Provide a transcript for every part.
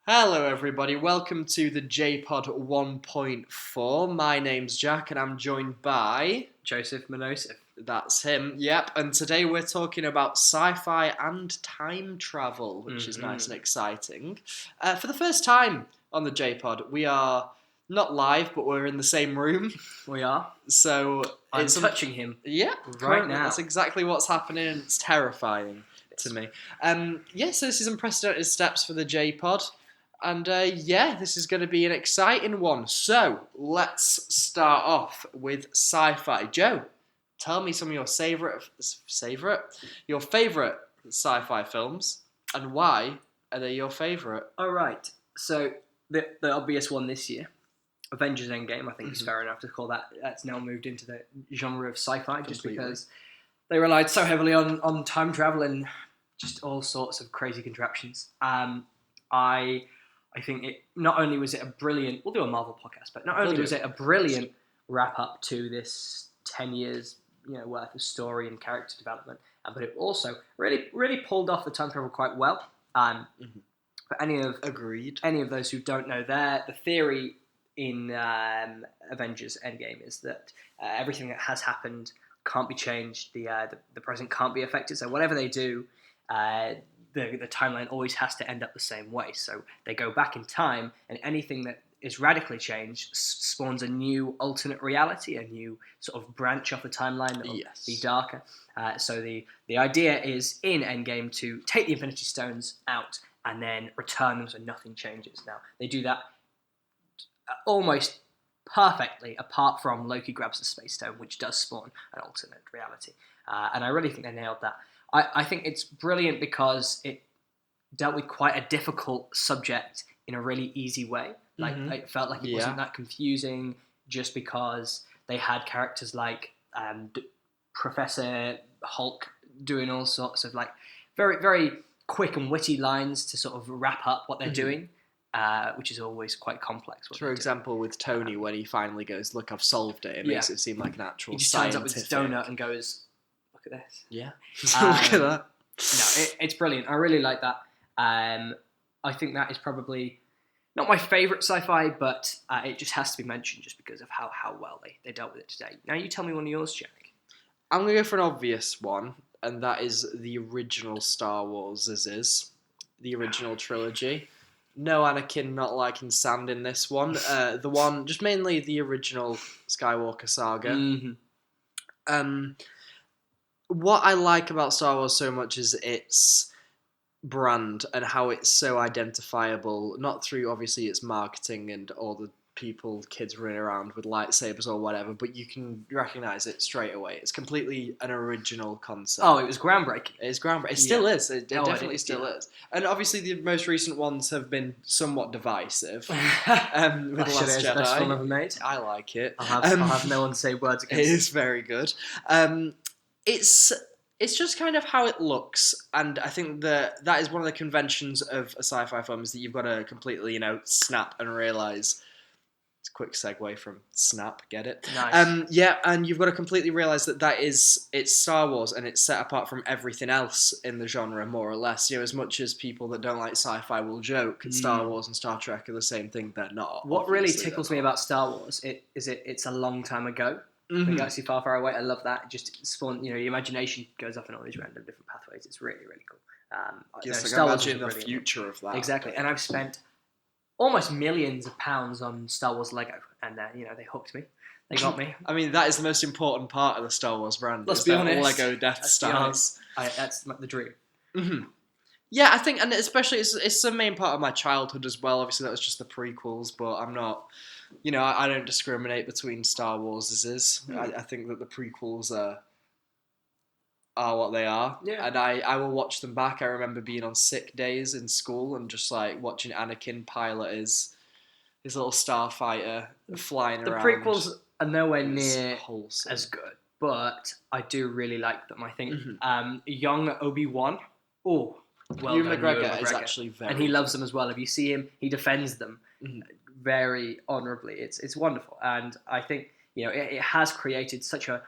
Hello everybody, welcome to the JPOD 1.4. My name's Jack and I'm joined by... Joseph Manosif. That's him, yep. And today we're talking about sci-fi and time travel, which is nice and exciting. For the first time on the JPOD, we are not live, but we're in the same room. We are. So I'm touching him. Yeah, right now. That's exactly what's happening and it's terrifying to me. So this is unprecedented steps for the JPOD. And this is going to be an exciting one. So let's start off with sci-fi. Joe, tell me some of your favorite sci-fi films and why are they your favorite? All right. So the obvious one this year, Avengers Endgame, I think is fair enough to call that. That's now moved into the genre of sci-fi just because they relied so heavily on time travel and just all sorts of crazy contraptions. I think it not only was it a brilliant, we'll do a Marvel podcast, but not only was it a brilliant wrap up to this 10 years worth of story and character development, but it also really pulled off the time travel quite well. For any of those who don't know, the theory in Avengers Endgame is that everything that has happened can't be changed. The present can't be affected. So whatever they do, the timeline always has to end up the same way. So they go back in time, and anything that is radically changed spawns a new alternate reality, a new sort of branch off the timeline that will be darker. So the idea is in Endgame to take the Infinity Stones out and then return them so nothing changes. Now, they do that almost perfectly, apart from Loki grabs the Space Stone, which does spawn an alternate reality. And I really think they nailed that. I think it's brilliant because it dealt with quite a difficult subject in a really easy way. Like it felt like it wasn't that confusing just because they had characters like Professor Hulk doing all sorts of like very, very quick and witty lines to sort of wrap up what they're doing, which is always quite complex. For example, with Tony, when he finally goes, "Look, I've solved it," it makes it seem like an actual scientific... He just turns up with his donut and goes, "Look at this." Yeah. Look at that. No, it's brilliant. I really like that. I think that is probably not my favourite sci-fi, but it just has to be mentioned just because of how well they dealt with it today. Now you tell me one of yours, Jack. I'm going to go for an obvious one, and that is the original Star Wars, the original trilogy. No Anakin not liking sand in this one. The one, just mainly the original Skywalker saga. What I like about Star Wars so much is its brand and how it's so identifiable, not through obviously its marketing and all the kids running around with lightsabers or whatever, but you can recognise it straight away. It's completely an original concept. Oh, it was groundbreaking. It's groundbreaking. It still is. It definitely still is. And obviously the most recent ones have been somewhat divisive. With Last Jedi. Best film ever made. I like it. I'll have no one say words against it. It is very good. It's just kind of how it looks, and I think that is one of the conventions of a sci-fi film is that you've got to completely, snap and realise. It's a quick segue from snap, get it? Nice. And you've got to completely realise that it's Star Wars and it's set apart from everything else in the genre, more or less. As much as people that don't like sci-fi will joke, Star Wars and Star Trek are the same thing, they're not. What really tickles me about Star Wars it's a long time ago. The galaxy far, far away. I love that. It just spawn, your imagination goes off in all these random different pathways. It's really, really cool. Star Wars is the future of that. Exactly. And I've spent almost millions of pounds on Star Wars Lego, and they hooked me. They got me. I mean, that is the most important part of the Star Wars brand. Let's be honest. Lego Death Stars. That's the dream. Yeah, I think, and especially it's the main part of my childhood as well. Obviously, that was just the prequels, but I'm not. I don't discriminate between Star Wars. I think that the prequels are what they are. Yeah. And I will watch them back. I remember being on sick days in school and just like watching Anakin pilot his little starfighter flying around. The prequels are nowhere near wholesome. as good, but I do really like them. I think young Obi-Wan, Ewan McGregor is actually very and he loves them as well. If you see him, he defends them very honourably. It's wonderful, and I think it has created such a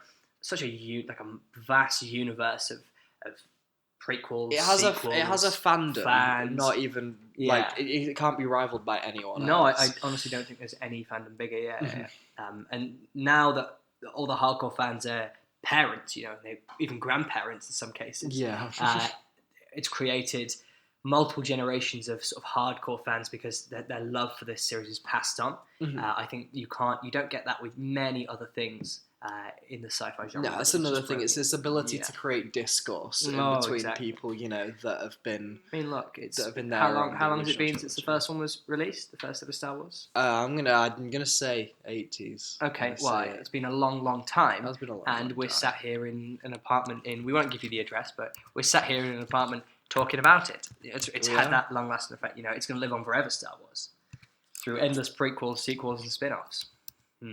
vast universe of prequels, it has sequels, it has a fandom, fans. not even like it can't be rivaled by anyone No, else. I honestly don't think there's any fandom bigger. Yeah. And now that all the hardcore fans are parents, they even grandparents in some cases. Yeah. It's created multiple generations of sort of hardcore fans because their love for this series is passed on. I think you don't get that with many other things in the sci-fi genre. No, that's another thing. It's this ability to create discourse in between people, that have been. I mean, look, that have been there. How long has it been since the first one was released? The first ever Star Wars? I'm gonna say 80s. Okay, well, it's been a long time. It's been a long and we're time. sat here in an apartment we won't give you the address, but we're sat here in an apartment talking about it. It's had that long-lasting effect. It's going to live on forever, Star Wars, through endless prequels, sequels, and spin-offs. No.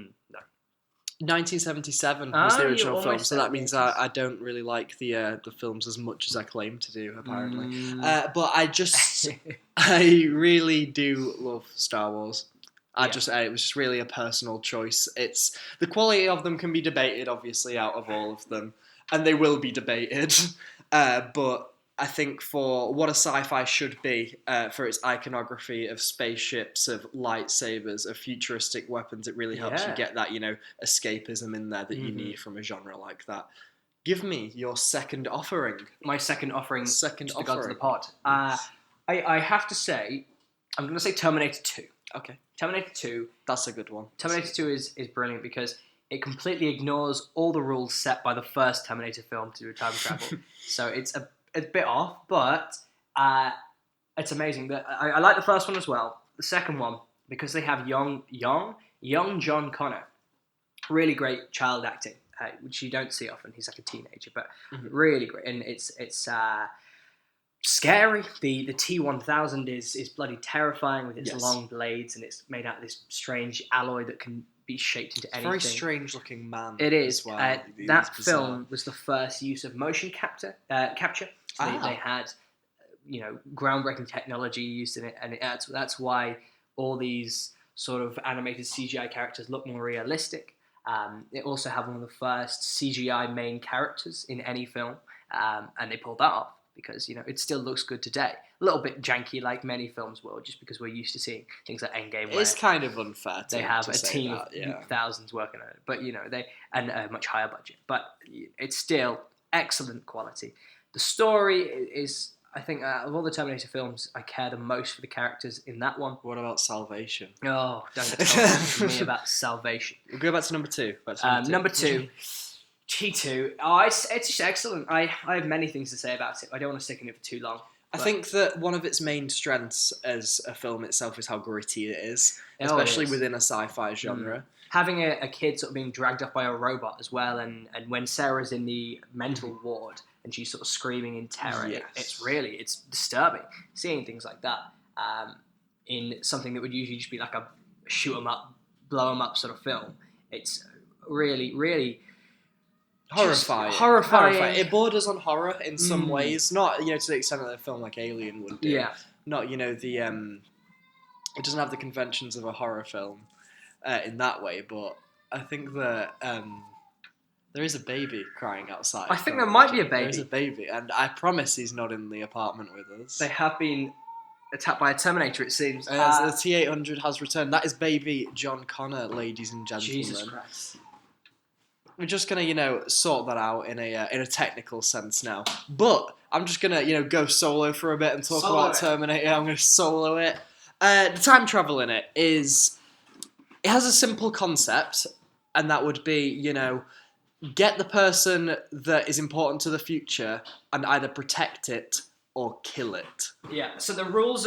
1977 was the original film, so that means I don't really like the films as much as I claim to do, apparently. But I really do love Star Wars. It was just really a personal choice. It's the quality of them can be debated, obviously, out of all of them, and they will be debated. But I think for what a sci-fi should be, for its iconography of spaceships, of lightsabers, of futuristic weapons, it really helps you get that, escapism in there that you need from a genre like that. Give me your second offering. My second offering. Second offering. To the pod. I have to say, I'm going to say Terminator 2. Okay. Terminator 2. That's a good one. Terminator 2 is brilliant because it completely ignores all the rules set by the first Terminator film to do time travel. So it's a bit off, but it's amazing. I like the first one as well. The second one, because they have young John Connor. Really great child acting, which you don't see often. He's like a teenager, but really great. And it's scary. The T-1000 is bloody terrifying with its long blades, and it's made out of this strange alloy that can be shaped into anything. Very strange looking man. It is. As well. That film was the first use of motion capture. So they had, groundbreaking technology used in it, and that's why all these sort of animated CGI characters look more realistic. It also had one of the first CGI main characters in any film, and they pulled that off because it still looks good today. A little bit janky, like many films will, just because we're used to seeing things like Endgame. It's kind of unfair. They have a team of thousands working on it, but and a much higher budget. But it's still excellent quality. The story is, I think, of all the Terminator films, I care the most for the characters in that one. What about Salvation? Oh, don't tell me about Salvation. We'll go back to number two. Number two. T2. Oh, it's just excellent. I have many things to say about it. I don't want to stick in it for too long. I think that one of its main strengths as a film itself is how gritty it is, especially within a sci-fi genre. Having a kid sort of being dragged up by a robot as well, and when Sarah's in the mental ward and she's sort of screaming in terror, it's disturbing seeing things like that in something that would usually just be like a shoot 'em up, blow 'em up sort of film. It's really horrifying. It borders on horror in some ways, not to the extent that a film like Alien would do. Yeah. Not it doesn't have the conventions of a horror film in that way, but I think that there is a baby crying outside. I think there might be a baby. There's a baby, and I promise he's not in the apartment with us. They have been attacked by a Terminator, it seems. The T-800 has returned. That is baby John Connor, ladies and gentlemen. Jesus Christ. We're just gonna, sort that out in a technical sense now. But I'm just gonna, go solo for a bit and talk about Terminator. I'm gonna solo it. The time travel in it has a simple concept, and that would be, get the person that is important to the future and either protect it or kill it. Yeah. So the rules.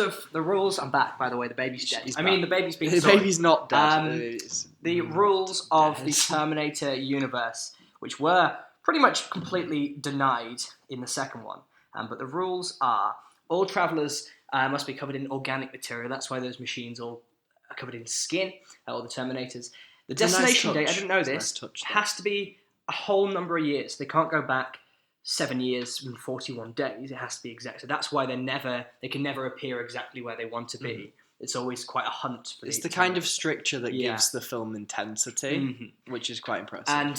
I'm back. By the way, the baby's dead. The baby's been. The baby's not dead. The rules of the Terminator universe, which were pretty much completely denied in the second one, but the rules are all travelers must be covered in organic material. That's why those machines all are covered in skin. All the Terminators. The destination date. I didn't know this. Has to be a whole number of years. They can't go back 7 years and 41 days. It has to be exact. So that's why they can never appear exactly where they want to be. it's always quite a hunt. For it's the kind of stricture that Yeah. gives the film intensity, which is quite impressive. And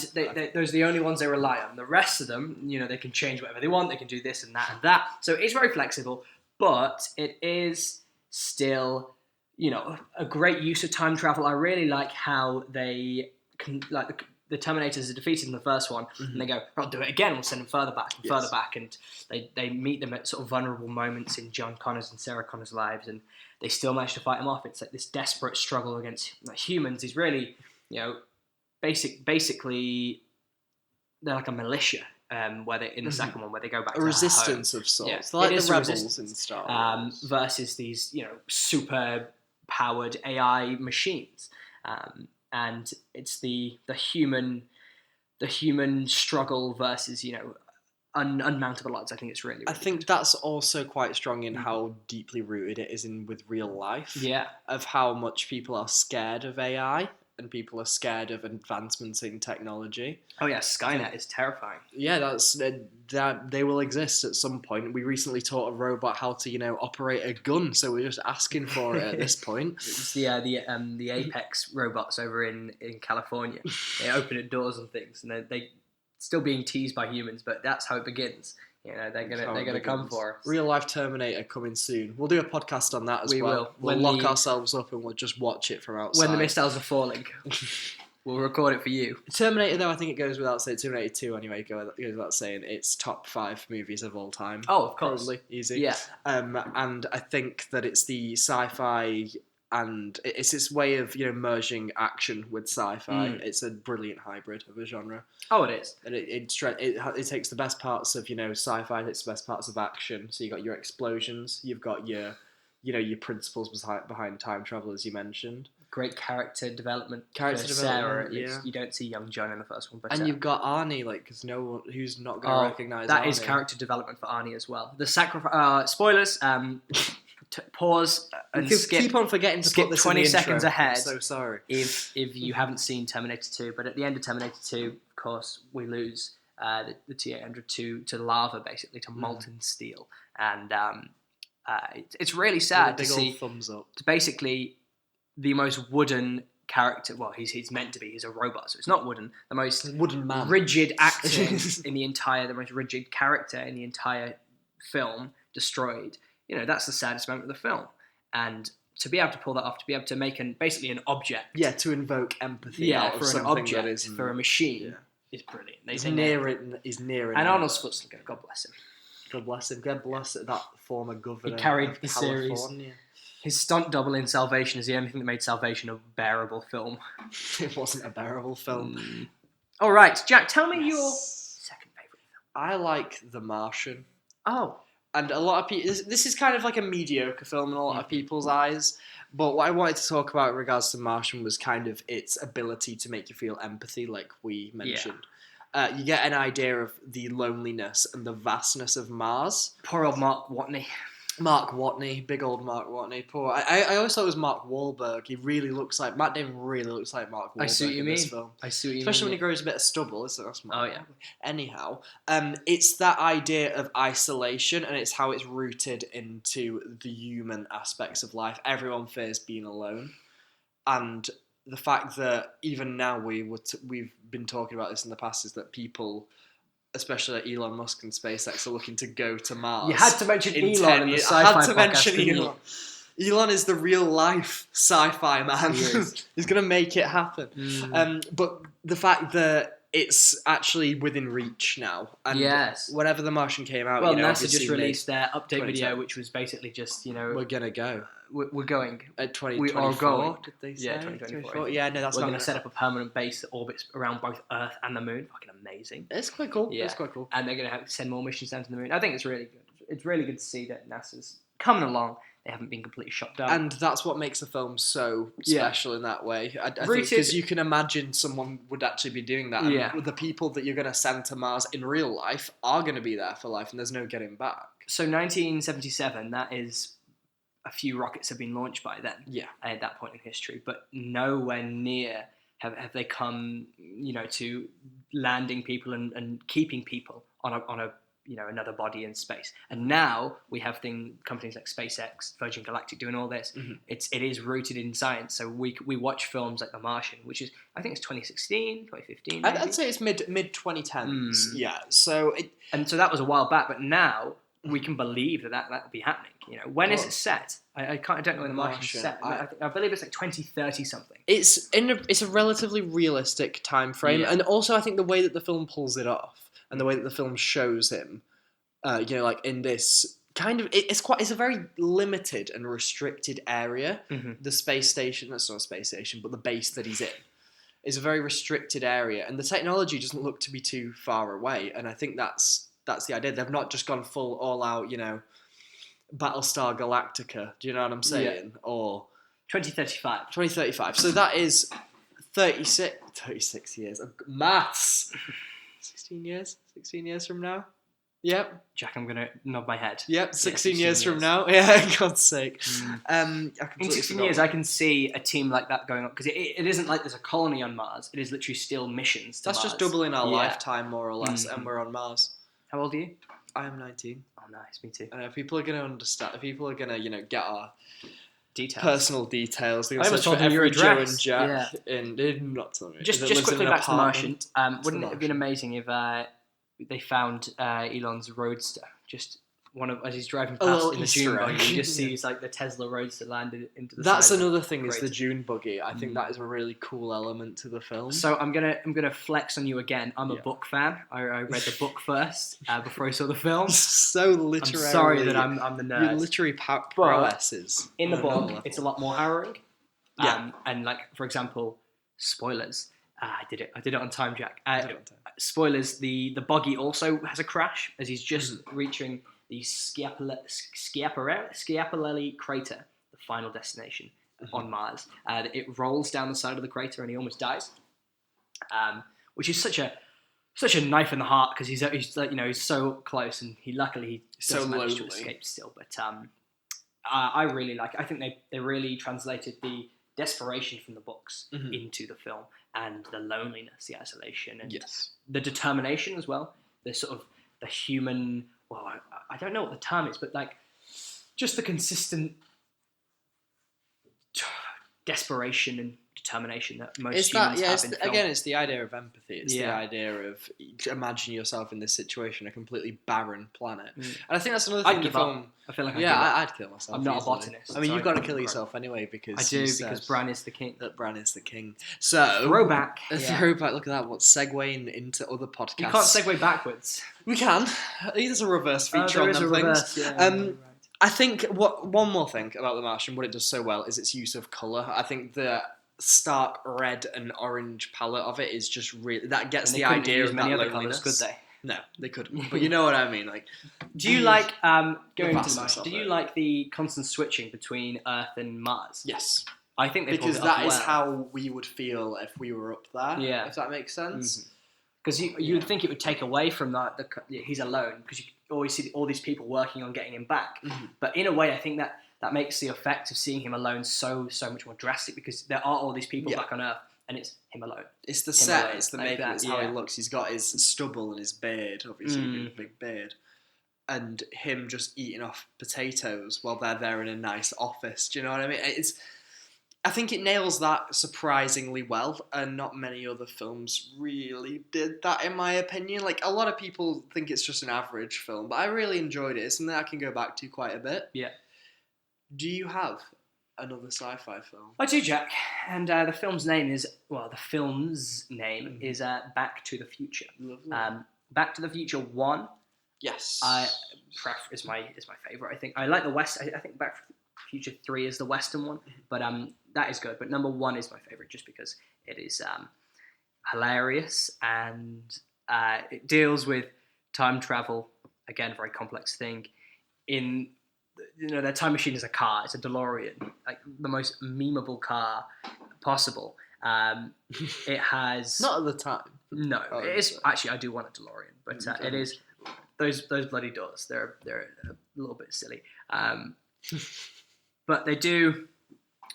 those are the only ones they rely on. The rest of them, they can change whatever they want. They can do this and that and that. So it's very flexible, but it is still, a great use of time travel. I really like how they can, like the Terminators are defeated in the first one, and they go, "I'll do it again. We'll send them further back and further back." And they meet them at sort of vulnerable moments in John Connor's and Sarah Connor's lives, and they still manage to fight them off. It's like this desperate struggle against humans. Is really, basically, they're like a militia. Where they in the second one, where they go back to resistance home. of sorts, yeah, like the rebels in Star Wars, versus these super powered AI machines, and it's the human struggle versus unmountable odds. I think it's really, I think that's also quite strong in how deeply rooted it is in with real life. Yeah, of how much people are scared of AI and people are scared of advancements in technology. Oh yeah, Skynet is terrifying. Yeah, that they will exist at some point. We recently taught a robot how to operate a gun, so we're just asking for it at this point. It's the Apex robots over in California. They open at doors and things, and they still being teased by humans, but that's how it begins. They're gonna come for us. Real life Terminator coming soon. We'll do a podcast on that as well. We will. We'll lock ourselves up and we'll just watch it from outside. When the missiles are falling, we'll record it for you. Terminator, though, I think it goes without saying. Terminator 2, anyway, goes without saying. It's top 5 movies of all time. Oh, of course, probably easy. Yeah. And I think that it's the sci-fi. And it's this way of merging action with sci-fi. It's a brilliant hybrid of a genre. Oh, it is. And it takes the best parts of sci-fi. It's the best parts of action. So you got your explosions. You've got your principles behind time travel, as you mentioned. Great character development. Sarah, at least. You don't see young John in the first one, but and you've got Arnie, because no one who's not going to recognize that Arnie. is character development for Arnie as well. The sacrifice. Spoilers. Pause and keep on forgetting to skip put this 20 in the seconds intro. ahead. I'm so sorry. If you haven't seen Terminator 2, but at the end of Terminator 2, of course, we lose the T-800 to lava, basically, to molten steel. And it's really sad to see. Thumbs up. Basically, the most wooden character. Well, he's meant to be. He's a robot, so it's not wooden. The most wooden man. Rigid acting in the entire, the most rigid character in the entire film destroyed. That's the saddest moment of the film. And to be able to pull that off, to be able to make basically an object. Yeah, to invoke empathy out of for an something object, that isn't, for a machine, is brilliant. He's near it. And Arnold Schwarzenegger, God bless him. God bless him. God bless that former governor. He carried of the California. series. His stunt double in Salvation is the only thing that made Salvation a bearable film. It wasn't a bearable film. All right, Jack, tell me your second favourite film. I like The Martian. Oh. And a lot of people, this is kind of like a mediocre film in a lot of people's eyes. But what I wanted to talk about in regards to Martian was kind of its ability to make you feel empathy, like we mentioned. Yeah. You get an idea of the loneliness and the vastness of Mars. Poor old Mark Watney. Mark Watney, big old Mark Watney. Poor. I always thought it was Mark Wahlberg. He really looks like Matt Damon. Really looks like Mark Wahlberg. I see what you mean. This film. I see what you mean. Especially when he grows a bit of stubble. That's Mark Wahlberg. Yeah. Anyhow, it's that idea of isolation, and it's how it's rooted into the human aspects of life. Everyone fears being alone, and the fact that even now we've been talking about this in the past is that people, especially Elon Musk and SpaceX, are looking to go to Mars. You had to mention Elon in the sci-fi podcast. I had to mention Elon. Elon is the real life sci-fi man. He's going to make it happen. But the fact that it's actually within reach now. And whenever The Martian came out, well, NASA just released their update video, which was basically just, we're going to go. We're going. At 2024, we are going. Did they say? Yeah, 2024. Yeah, no, that's We're going to set up a permanent base that orbits around both Earth and the Moon. Fucking amazing. It's quite cool. Yeah. It's quite cool. And they're going to send more missions down to the Moon. I think it's really good. It's really good to see that NASA's coming along. They haven't been completely shut down. And that's what makes the film so special in that way. I think because you can imagine someone would actually be doing that. And the people that you're going to send to Mars in real life are going to be there for life, and there's no getting back. So 1977, that is... a few rockets have been launched by then. Yeah. At that point in history, but nowhere near have they come, to landing people and keeping people on a another body in space. And now we have companies like SpaceX, Virgin Galactic doing all this. Mm-hmm. It is rooted in science. So we watch films like The Martian, which is, I think it's 2016, 2015 maybe? I'd say it's mid 2010s. Yeah. So so that was a while back, but now we can believe that will be happening. When is it set? I don't know when The Martian's set. I believe it's like 2030 something. It's a relatively realistic time frame, and also I think the way that the film pulls it off and the way that the film shows him, like in this kind of it's a very limited and restricted area. Mm-hmm. The space station, that's not a space station, but the base that he's in is a very restricted area, and the technology doesn't look to be too far away. And I think that's the idea. They've not just gone full all out, Battlestar Galactica. Do you know what I'm saying? Yeah. Or 2035. 2035. So that is 36 years. Maths. 16 years from now. Yep. Jack, I'm going to nod my head. Yep, 16 years from now. Yeah, God's sake. In 16 years, I can see a team like that going on, because it isn't like there's a colony on Mars. It is literally still missions to Mars. That's just doubling our lifetime, more or less, and we're on Mars. How old are you? I am 19. Oh, nice. Me too. I know people are going to understand. People are going to, get our details, personal details. They're I almost told them your address. Joe and Jack, and not telling me. Just quickly back to The Martian. Wouldn't it have been amazing if they found Elon's Roadster, just as he's driving past in the Dune buggy, you just sees like the Tesla Roadster landed into the. That's another thing. Is the Dune buggy? I think that is a really cool element to the film. So I'm gonna flex on you again. I'm a book fan. I read the book first before I saw the film. So literally. I'm sorry that I'm the nerd. Your literary prowesses. In the book, it's a lot more harrowing. And like, for example, spoilers. I did it on time, Jack. Spoilers. The buggy also has a crash as he's just reaching the Schiaparelli crater, the final destination on Mars. It rolls down the side of the crater and he almost dies, which is such a knife in the heart, because he's like, he's so close, and he luckily does manage to escape still. But I really like it. I think they really translated the desperation from the books into the film, and the loneliness, the isolation, and the determination as well. The sort of the human. Well, I don't know what the term is, but like just the consistent desperation and determination that most humans have in film. Again, it's the idea of empathy. It's the idea of imagine yourself in this situation, a completely barren planet. And I think that's another thing. I'd give up. I feel like I'd kill myself. I'm not a botanist. I mean, you've got to kill yourself anyway, because I do, because Bran is the king. That Bran is the king. So throwback. Throwback. Look at that. What's segueing into other podcasts? You can't segue backwards. We can. There's a reverse feature on them things. Yeah, I think one more thing about The Martian, what it does so well is its use of colour. I think the stark red and orange palette of it is just really, that gets the idea of that loneliness. Could they? No, they couldn't. But you know what I mean. Like, do you like going into the Martian? Do you like the constant switching between Earth and Mars? Yes, I think because that is how we would feel if we were up there. Yeah, if that makes sense. Because you would think it would take away from that. He's alone, because you always see all these people working on getting him back. But in a way, I think that makes the effect of seeing him alone so much more drastic, because there are all these people back on Earth, and it's him alone. It's the set, it's the makeup, it's how he looks. He's got his stubble and his beard, obviously, a big beard. And him just eating off potatoes while they're there in a nice office. Do you know what I mean? I think it nails that surprisingly well, and not many other films really did that, in my opinion. Like, a lot of people think it's just an average film, but I really enjoyed it. It's something I can go back to quite a bit. Yeah. Do you have another sci-fi film? I do, Jack. And the film's name is Back to the Future. Lovely. Back to the Future 1. Yes. Is my favourite, I think. I like the West. I think Back to the Future 3 is the Western one, but that is good. But number 1 is my favourite, just because it is hilarious, and it deals with time travel. Again, very complex thing. Their time machine is a car. It's a DeLorean, like the most memeable car possible. It has not at the time. No, it is actually. I do want a DeLorean, but it is those bloody doors. They're a little bit silly. But they do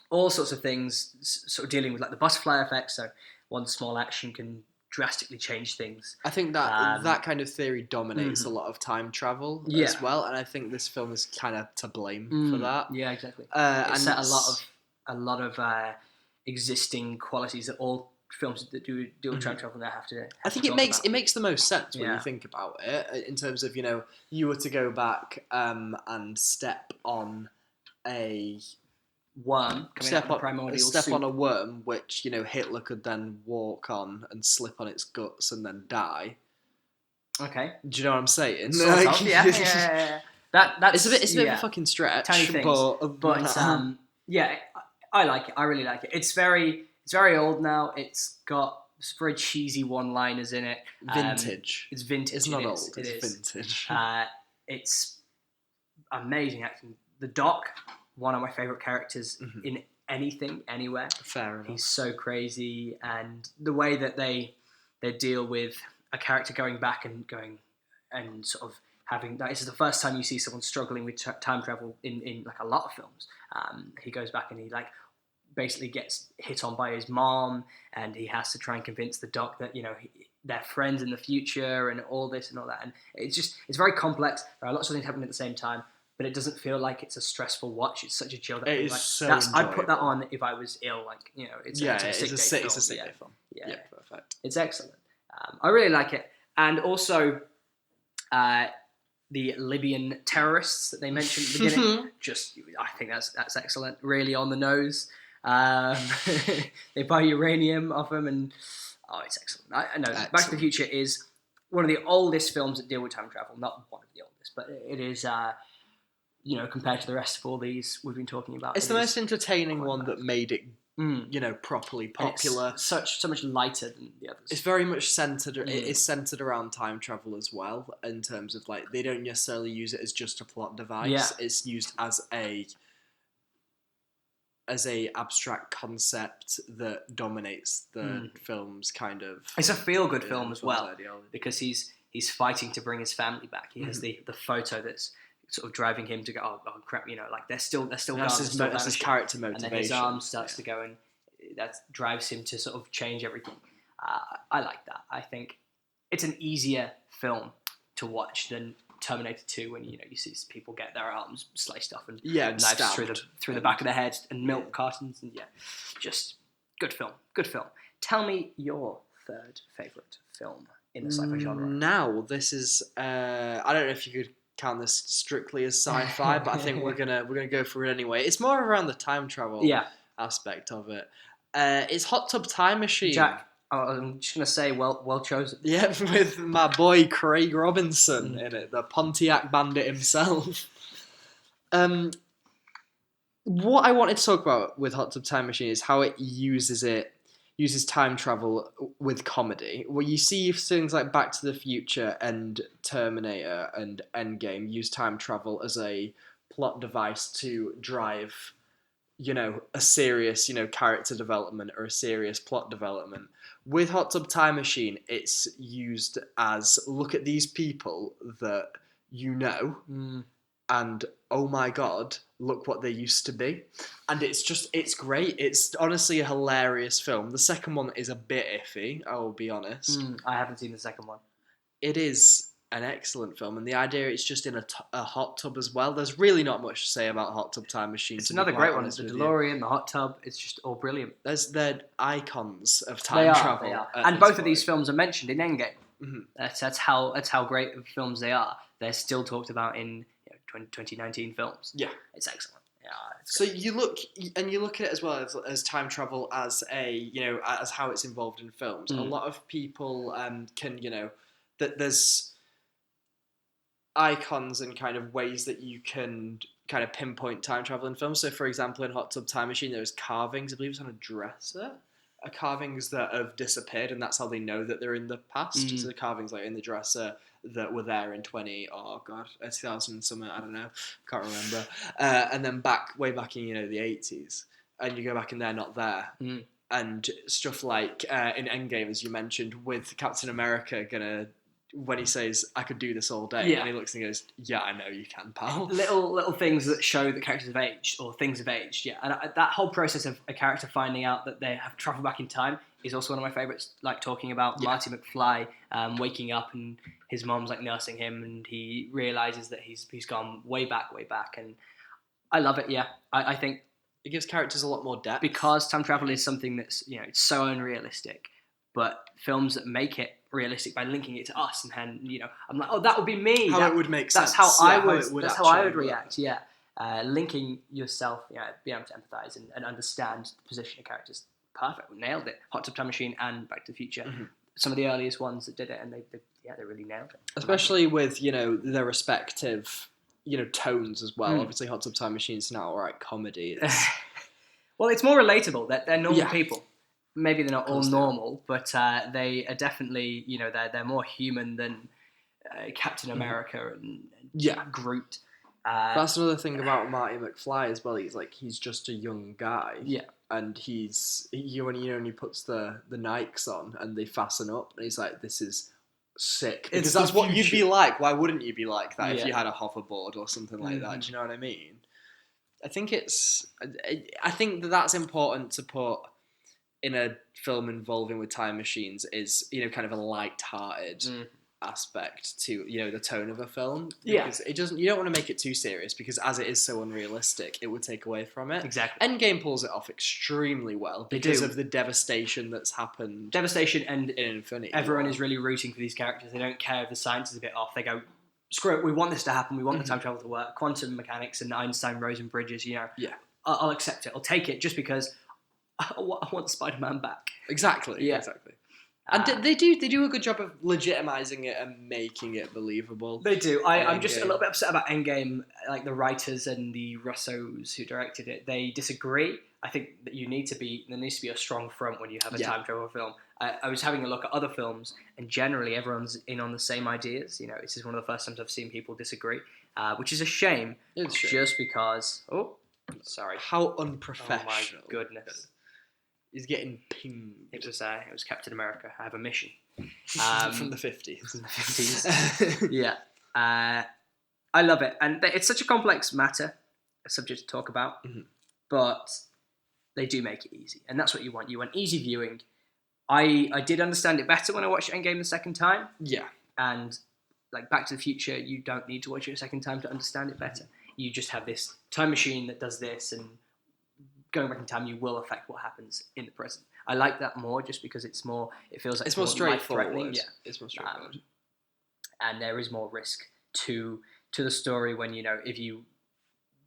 all sorts of things, sort of dealing with like the butterfly effect. So one small action can drastically change things. I think that kind of theory dominates a lot of time travel as well, and I think this film is kind of to blame for that. Yeah, exactly. And set a lot of existing qualities that all films that do with time travel now have to. I think it makes the most sense when you think about it, in terms of, you were to go back and step on a worm, step on a worm, which Hitler could then walk on and slip on its guts and then die. Okay, do you know what I'm saying? Sort of, yeah. That's it's a bit of a fucking stretch, tiny things, but yeah, I like it. I really like it. It's very old now. It's got very cheesy one-liners in it. Vintage. It's vintage. It's not old. It's vintage. It's amazing acting. The Doc, one of my favourite characters in anything, anywhere. Fair enough. He's so crazy, and the way that they deal with a character going back and sort of having that. This is the first time you see someone struggling with time travel in like a lot of films. He goes back and he basically gets hit on by his mom, and he has to try and convince the Doc that they're friends in the future and all this and all that. And it's very complex. There are lots of things happening at the same time, but it doesn't feel like it's a stressful watch. It's such a chill. It is so enjoyable. I'd put that on if I was ill. It's a sick day film. Yeah, perfect. It's excellent. I really like it, and also the Libyan terrorists that they mentioned at the beginning. I think that's excellent. Really on the nose. They buy uranium off them, and it's excellent. I know. Excellent. Back to the Future is one of the oldest films that deal with time travel. Not one of the oldest, but it is. Compared to the rest of all these we've been talking about, it's the most entertaining one that made it. Properly popular. It's so much lighter than the others. It's very much centered. It is centered around time travel as well, in terms of they don't necessarily use it as just a plot device. Yeah. It's used as a abstract concept that dominates the film's kind of. It's a feel-good film as well, ideology. Because he's fighting to bring his family back. He has the photo that's sort of driving him to go, oh crap, they're still that's his character motivation. And then his arm starts to go, and that drives him to sort of change everything. I like that. I think it's an easier film to watch than Terminator 2, when you see people get their arms sliced off and knives through the back of their head and milk cartons, and just good film. Tell me your third favourite film in the sci-fi genre. Now this is I don't know if you could count this strictly as sci-fi, but I think we're gonna go for it anyway. It's more around the time travel aspect of it. It's Hot Tub Time Machine. Jack, I'm just gonna say, well chosen. Yeah, with my boy Craig Robinson in it, the Pontiac Bandit himself. What I wanted to talk about with Hot Tub Time Machine is how it uses time travel with comedy. Well, you see things like Back to the Future and Terminator and Endgame use time travel as a plot device to drive, a serious, character development or a serious plot development. With Hot Tub Time Machine, it's used as, look at these people that and oh my god, look what they used to be. And it's great. It's honestly a hilarious film. The second one is a bit iffy, I will be honest. I haven't seen the second one. It is an excellent film, and the idea it's just in a hot tub as well. There's really not much to say about Hot Tub Time Machine. It's another great one. The DeLorean, the hot tub, it's just all brilliant. They're icons of time travel. They are. And both of these films are mentioned in Endgame. Mm-hmm. That's how great of films they are. They're still talked about in 2019 films. Yeah, it's excellent. Yeah, so you look at it as well as time travel as as how it's involved in films. A lot of people can that there's icons and kind of ways that you can kind of pinpoint time travel in films. So, for example, in Hot Tub Time Machine, there's carvings. I believe it's on a dresser. Carvings that have disappeared, and that's how they know that they're in the past. So the carvings in the dresser that were there in 2000 something, I don't know, can't remember. And then way back in the 80s, and you go back and they're not there. And stuff like in Endgame, as you mentioned, with Captain America when he says, "I could do this all day," Yeah. and he looks and he goes, "Yeah, I know you can, pal." Little things that show that characters have aged or things have aged. Yeah, and that whole process of a character finding out that they have traveled back in time is also one of my favourites. Like talking about Marty McFly waking up and his mom's like nursing him, and he realizes that he's gone way back, and I love it. Yeah, I think it gives characters a lot more depth because time travel is something that's it's so unrealistic, but films that make it realistic by linking it to us, and I'm like, oh, that would be me. It would make sense. That's how I would. That's how I would work. react. Yeah, linking yourself, being able to empathize and understand the position of characters. Perfect, nailed it. Hot Tub Time Machine and Back to the Future. Mm-hmm. Some of the earliest ones that did it, and they really nailed it. Especially with their respective tones as well. Obviously, Hot Tub Time Machine's an outright comedy. Well, it's more relatable. They're normal people. Maybe they're not all normal, but they are definitely, they're more human than Captain America and Groot. That's another thing about Marty McFly as well. He's just a young guy. Yeah. And when he puts the Nikes on and they fasten up, and he's like, "This is sick." Because that's what you'd be like. Why wouldn't you be like that if you had a hoverboard or something like that? Do you know what I mean? I think that's important to put in a film involving with time machines is kind of a light-hearted aspect to the tone of a film. Because it doesn't. You don't want to make it too serious because as it is so unrealistic, it would take away from it. Exactly. Endgame pulls it off extremely well because of the devastation that's happened. Devastation and in Infinity. Everyone is really rooting for these characters. They don't care if the science is a bit off. They go, screw it. We want this to happen. We want the time travel to work. Quantum mechanics and Einstein, Rosen bridges. I'll accept it. I'll take it just because I want Spider-Man back. Exactly. Yeah. Exactly. And they do a good job of legitimizing it and making it believable. They do. I'm just a little bit upset about Endgame. Like the writers and the Russos who directed it, they disagree. I think that there needs to be a strong front when you have a time travel film. I was having a look at other films, and generally everyone's in on the same ideas. This is one of the first times I've seen people disagree, which is a shame. It's just because. Oh, sorry. How unprofessional! Oh my goodness. He's getting pinged. It was Captain America. I have a mission. From the 50s. From the 50s. Yeah. I love it. And it's such a complex matter, a subject to talk about, but they do make it easy. And that's what you want. You want easy viewing. I did understand it better when I watched Endgame the second time. Yeah. And like Back to the Future, you don't need to watch it a second time to understand it better. You just have this time machine that does this, and going back in time, you will affect what happens in the present. I like that more just because it feels like it's more straightforward. Yeah, it's more straightforward. And there is more risk to the story when if you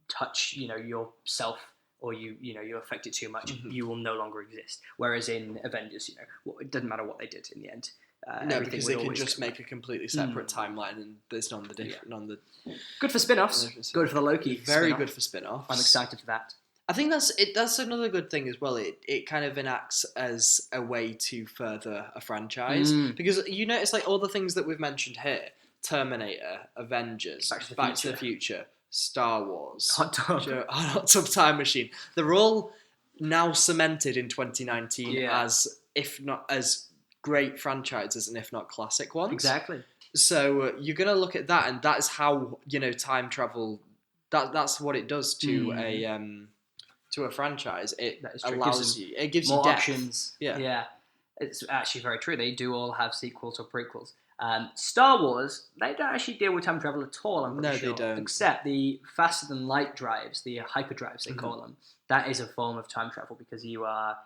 touch yourself or you affect it too much, you will no longer exist. Whereas in Avengers, it doesn't matter what they did in the end. No, because they can just make a completely separate timeline, and there's none the good for spin-offs. Good for the Loki. Very spin-off. Good for spin-offs. I'm excited for that. I think that's it. That's another good thing as well. It kind of enacts as a way to further a franchise because you notice all the things that we've mentioned here: Terminator, Avengers, Back to the Future, Star Wars, Hot Tub Time Machine. They're all now cemented in 2019 as, if not as great franchises, and if not classic ones. Exactly. So you're gonna look at that, and that is how time travel. That's what it does to a franchise. It allows you. It gives more you depth. options. Yeah. It's actually very true. They do all have sequels or prequels. Star Wars, they don't actually deal with time travel at all. I'm pretty sure. They don't. Except the faster than light drives, the hyperdrives they call them. That is a form of time travel because you are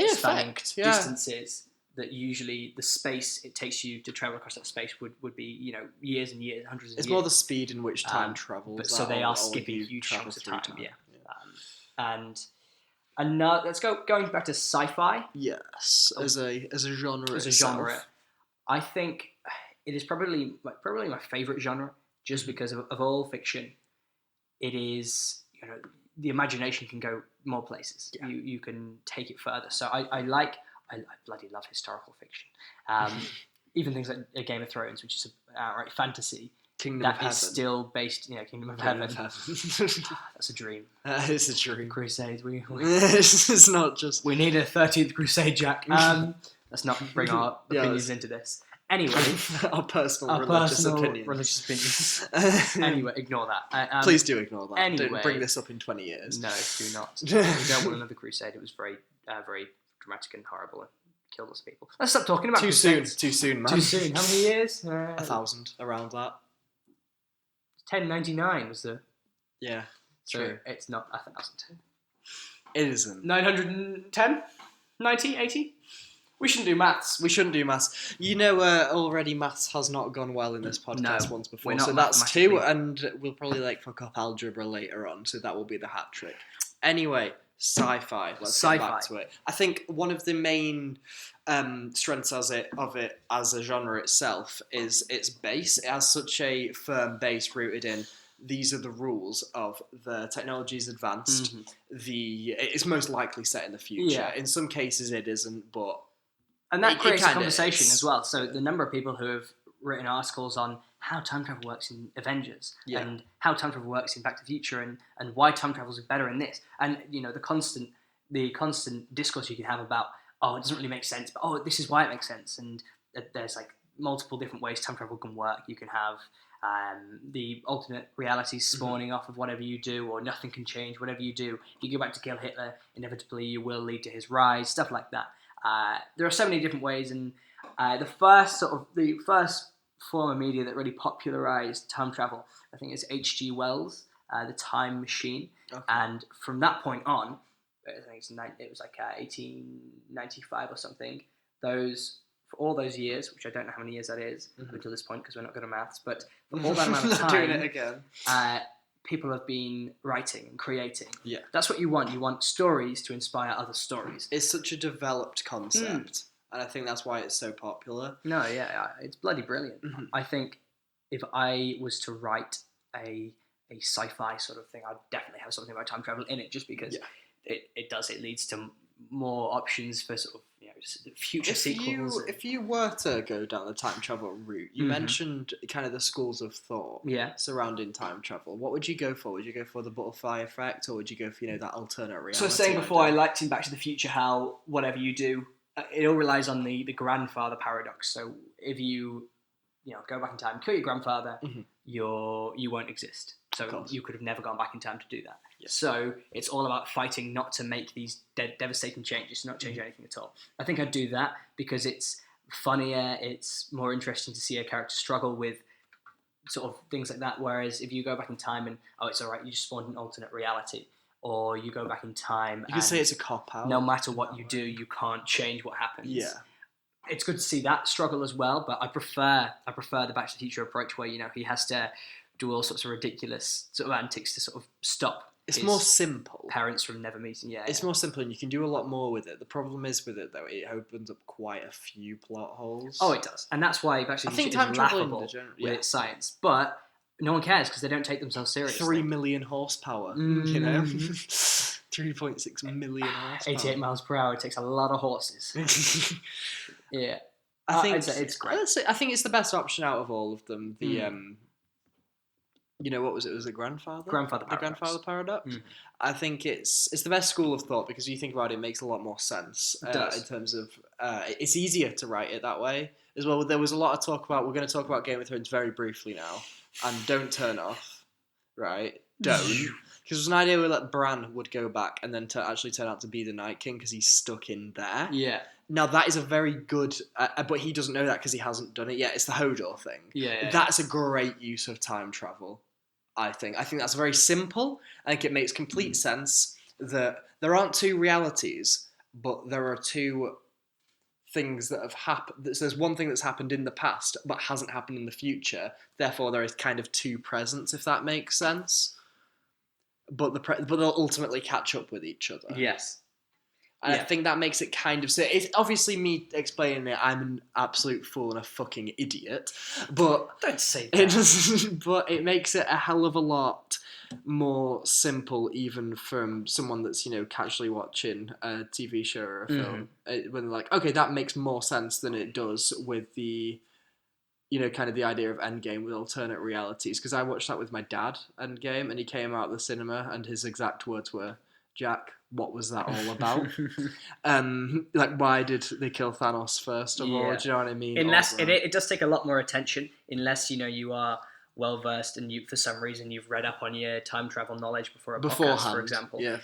spanning distances that usually the space it takes you to travel across that space would be years and years, hundreds of years. It's more the speed in which time travels. But so they are skipping huge chunks of time. Yeah. And let's going back to sci-fi. Yes, as a genre. As a genre, I think it is probably my favorite genre, just because of all fiction. It is the imagination can go more places. Yeah. You can take it further. So I bloody love historical fiction. Even things like Game of Thrones, which is outright fantasy. Kingdom of Heaven. That is still based, Kingdom of Heaven. That's a dream. It's a dream. Crusades. It's not just... We need a 13th Crusade, Jack. Let's not bring our opinions into this. Anyway, our personal religious opinions. Anyway, ignore that. Please do ignore that. Anyway, don't bring this up in 20 years. No, do not. We don't want another crusade. It was very, very dramatic and horrible and killed lots of people. Let's stop talking about crusades. Too soon, man. Too soon. How many years? 1,000, around that. 1099 was the... Yeah, so true. It's not 1,000. It isn't. 910? 90? 80? We shouldn't do maths. We shouldn't do maths. You know, already maths has not gone well in this podcast once before. So that's 2, and we'll probably fuck up algebra later on, so that will be the hat trick. Anyway, sci-fi. Let's get back to it. I think one of the main strengths of it as a genre itself is its base. It has such a firm base rooted in these are the rules of the technology is advanced. It's most likely set in the future. Yeah. In some cases it isn't, but... And that creates a conversation as well. So the number of people who have written articles on how time travel works in Avengers and how time travel works in Back to the Future and why time travels is better in this. And, the constant discourse you can have about, oh, it doesn't really make sense, but, oh, this is why it makes sense. And there's multiple different ways time travel can work. You can have the alternate realities spawning off of whatever you do, or nothing can change. Whatever you do, if you go back to kill Hitler, inevitably you will lead to his rise, stuff like that. There are so many different ways, and the first form of media that really popularized time travel, I think, is H.G. Wells' The Time Machine. Okay. And from that point on, I think it was 1895 or something. For all those years, which I don't know how many years that is until this point because we're not good at maths, but for all that amount of time, doing it again. People have been writing and creating. Yeah. That's what you want. You want stories to inspire other stories. It's such a developed concept, and I think that's why it's so popular. No, yeah, it's bloody brilliant. I think if I was to write a sci-fi sort of thing, I'd definitely have something about time travel in it, just because it leads to more options for sort of future sequels. If you were to go down the time travel route, you mentioned kind of the schools of thought surrounding time travel. What would you go for? Would you go for the butterfly effect, or would you go for that alternate reality? So I was saying before, I liked in Back to the Future how whatever you do, it all relies on the grandfather paradox. So if you go back in time, kill your grandfather, you won't exist. So you could have never gone back in time to do that. Yeah. So it's all about fighting not to make these devastating changes, to not change anything at all. I think I'd do that because it's funnier, it's more interesting to see a character struggle with sort of things like that. Whereas if you go back in time and, oh, it's all right, you just spawned an alternate reality. Or you go back in time you can say it's a cop-out. No matter what you do, you can't change what happens. Yeah. It's good to see that struggle as well, but I prefer the Back to the Future approach where, he has to do all sorts of ridiculous sort of antics to sort of stop It's more simple. Parents from never meeting, It's more simple and you can do a lot more with it. The problem is with it, though, it opens up quite a few plot holes. Oh, it does. And that's why Back to the Future is laughable with its science. But no one cares because they don't take themselves seriously. 3 million horsepower, 3.6 million horsepower. 88 miles per hour. It takes a lot of horses. Yeah. I think it's great. I think it's the best option out of all of them. The what was it? Was it Grandfather? Grandfather The Paradox. Grandfather Paradox. I think it's the best school of thought because you think about it, it makes a lot more sense in terms of it's easier to write it that way as well. There was a lot of talk about. We're going to talk about Game of Thrones very briefly now, and don't turn off, right? Don't. Because there's an idea where Bran would go back and then actually turn out to be the Night King because he's stuck in there. Yeah. Now that is a very good, but he doesn't know that because he hasn't done it yet. It's the Hodor thing. Yeah. That's a great use of time travel. I think that's very simple. I think it makes complete sense that there aren't two realities, but there are two things that have happened. There's one thing that's happened in the past, but hasn't happened in the future. Therefore, there is kind of two presents, if that makes sense. But they'll ultimately catch up with each other. Yes. And I think that makes it kind of... So it's obviously me explaining it, I'm an absolute fool and a fucking idiot. But... Don't say that. But it makes it a hell of a lot more simple, even from someone that's, casually watching a TV show or a film. When they're like, okay, that makes more sense than it does with the... kind of the idea of Endgame with alternate realities. Because I watched that with my dad, Endgame, and he came out of the cinema and his exact words were, Jack, what was that all about? Like, why did they kill Thanos first of all? Do you know what I mean? Unless it does take a lot more attention, unless you are well versed and you, for some reason, you've read up on your time travel knowledge beforehand, for example. Yeah.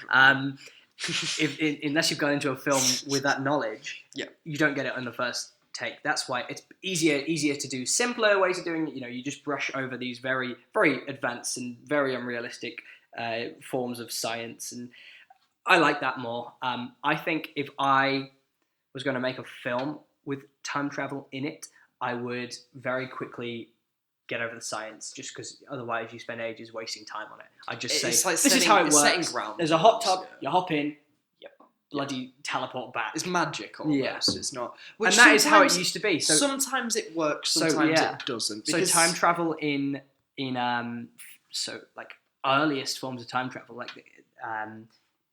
Unless you've gone into a film with that knowledge, yeah, you don't get it on the first take. That's why it's easier to do simpler ways of doing it. You just brush over these very, very advanced and very unrealistic forms of science, and I like that more. I think if I was going to make a film with time travel in it, I would very quickly get over the science, just because otherwise you spend ages wasting time on it. I just say, like this is how it works. There's a hot tub, you hop in, you bloody teleport back. It's magic almost. Yeah. It's not. And that is how it used to be. So sometimes it works, sometimes it doesn't. So time travel in like earliest forms of time travel, like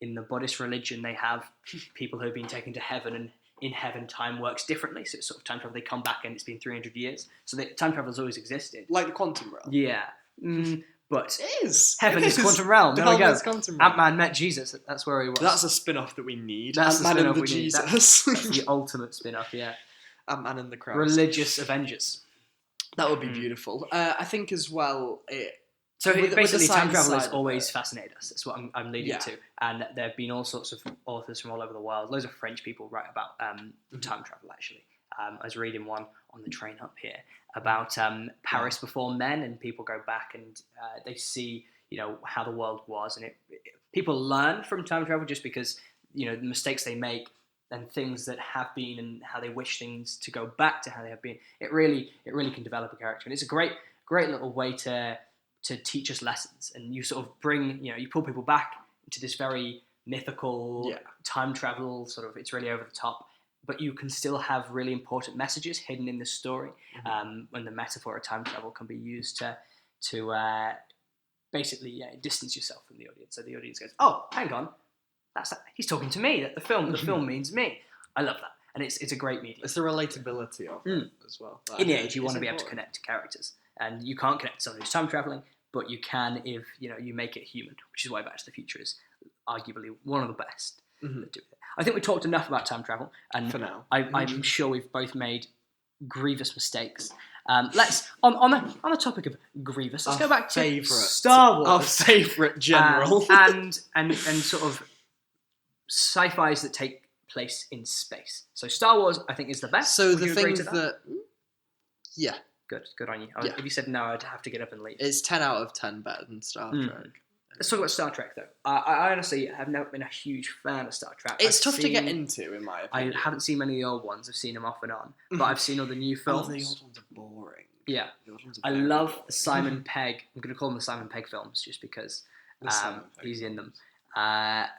in the Buddhist religion, they have people who have been taken to heaven, and in heaven time works differently. So it's sort of time travel. They come back and it's been 300 years. So time travel has always existed. Like the quantum realm. Yeah. But it is. Heaven is quantum realm. There we go. Ant-Man met Jesus. That's where he was. That's a spin-off that we need. That's Ant-Man and the Jesus. That's the ultimate spin-off, yeah. Ant-Man and the Crows. Religious Avengers. That would be beautiful. I think as well, basically, time travel has always fascinated us. That's what I'm leading to. And there have been all sorts of authors from all over the world. Loads of French people write about time travel, actually. I was reading one on the train up here about Paris before men, and people go back and they see, how the world was. And people learn from time travel just because, the mistakes they make and things that have been and how they wish things to go back to how they have been. It really can develop a character. And it's a great little way to teach us lessons, and you sort of bring, you pull people back into this very mythical time travel sort of, it's really over the top, but you can still have really important messages hidden in the story. When the metaphor of time travel can be used to basically distance yourself from the audience. So the audience goes, oh, hang on, he's talking to me. The film means me. I love that. And it's a great medium. It's the relatability of it as well. In the end, you want to be able to connect to characters. And you can't connect to someone who's time traveling, but you can if you make it human, which is why Back to the Future is arguably one of the best that do it. I think we talked enough about time travel, and for now, I'm sure we've both made grievous mistakes. Let's on the topic of grievous. Let's go back to Star Wars, our favourite general, and sort of sci-fi's that take place in space. So Star Wars, I think, is the best. So the thing that, yeah. Good on you. If you said no, I'd have to get up and leave. It's 10 out of 10 better than Star Trek. Let's talk about Star Trek, though. I honestly have never been a huge fan of Star Trek. It's tough to get into, in my opinion. I haven't seen many of the old ones. I've seen them off and on. But I've seen all the new films. The old ones are boring. Yeah. I love the Simon Pegg. I'm going to call them the Simon Pegg films just because he's in them. I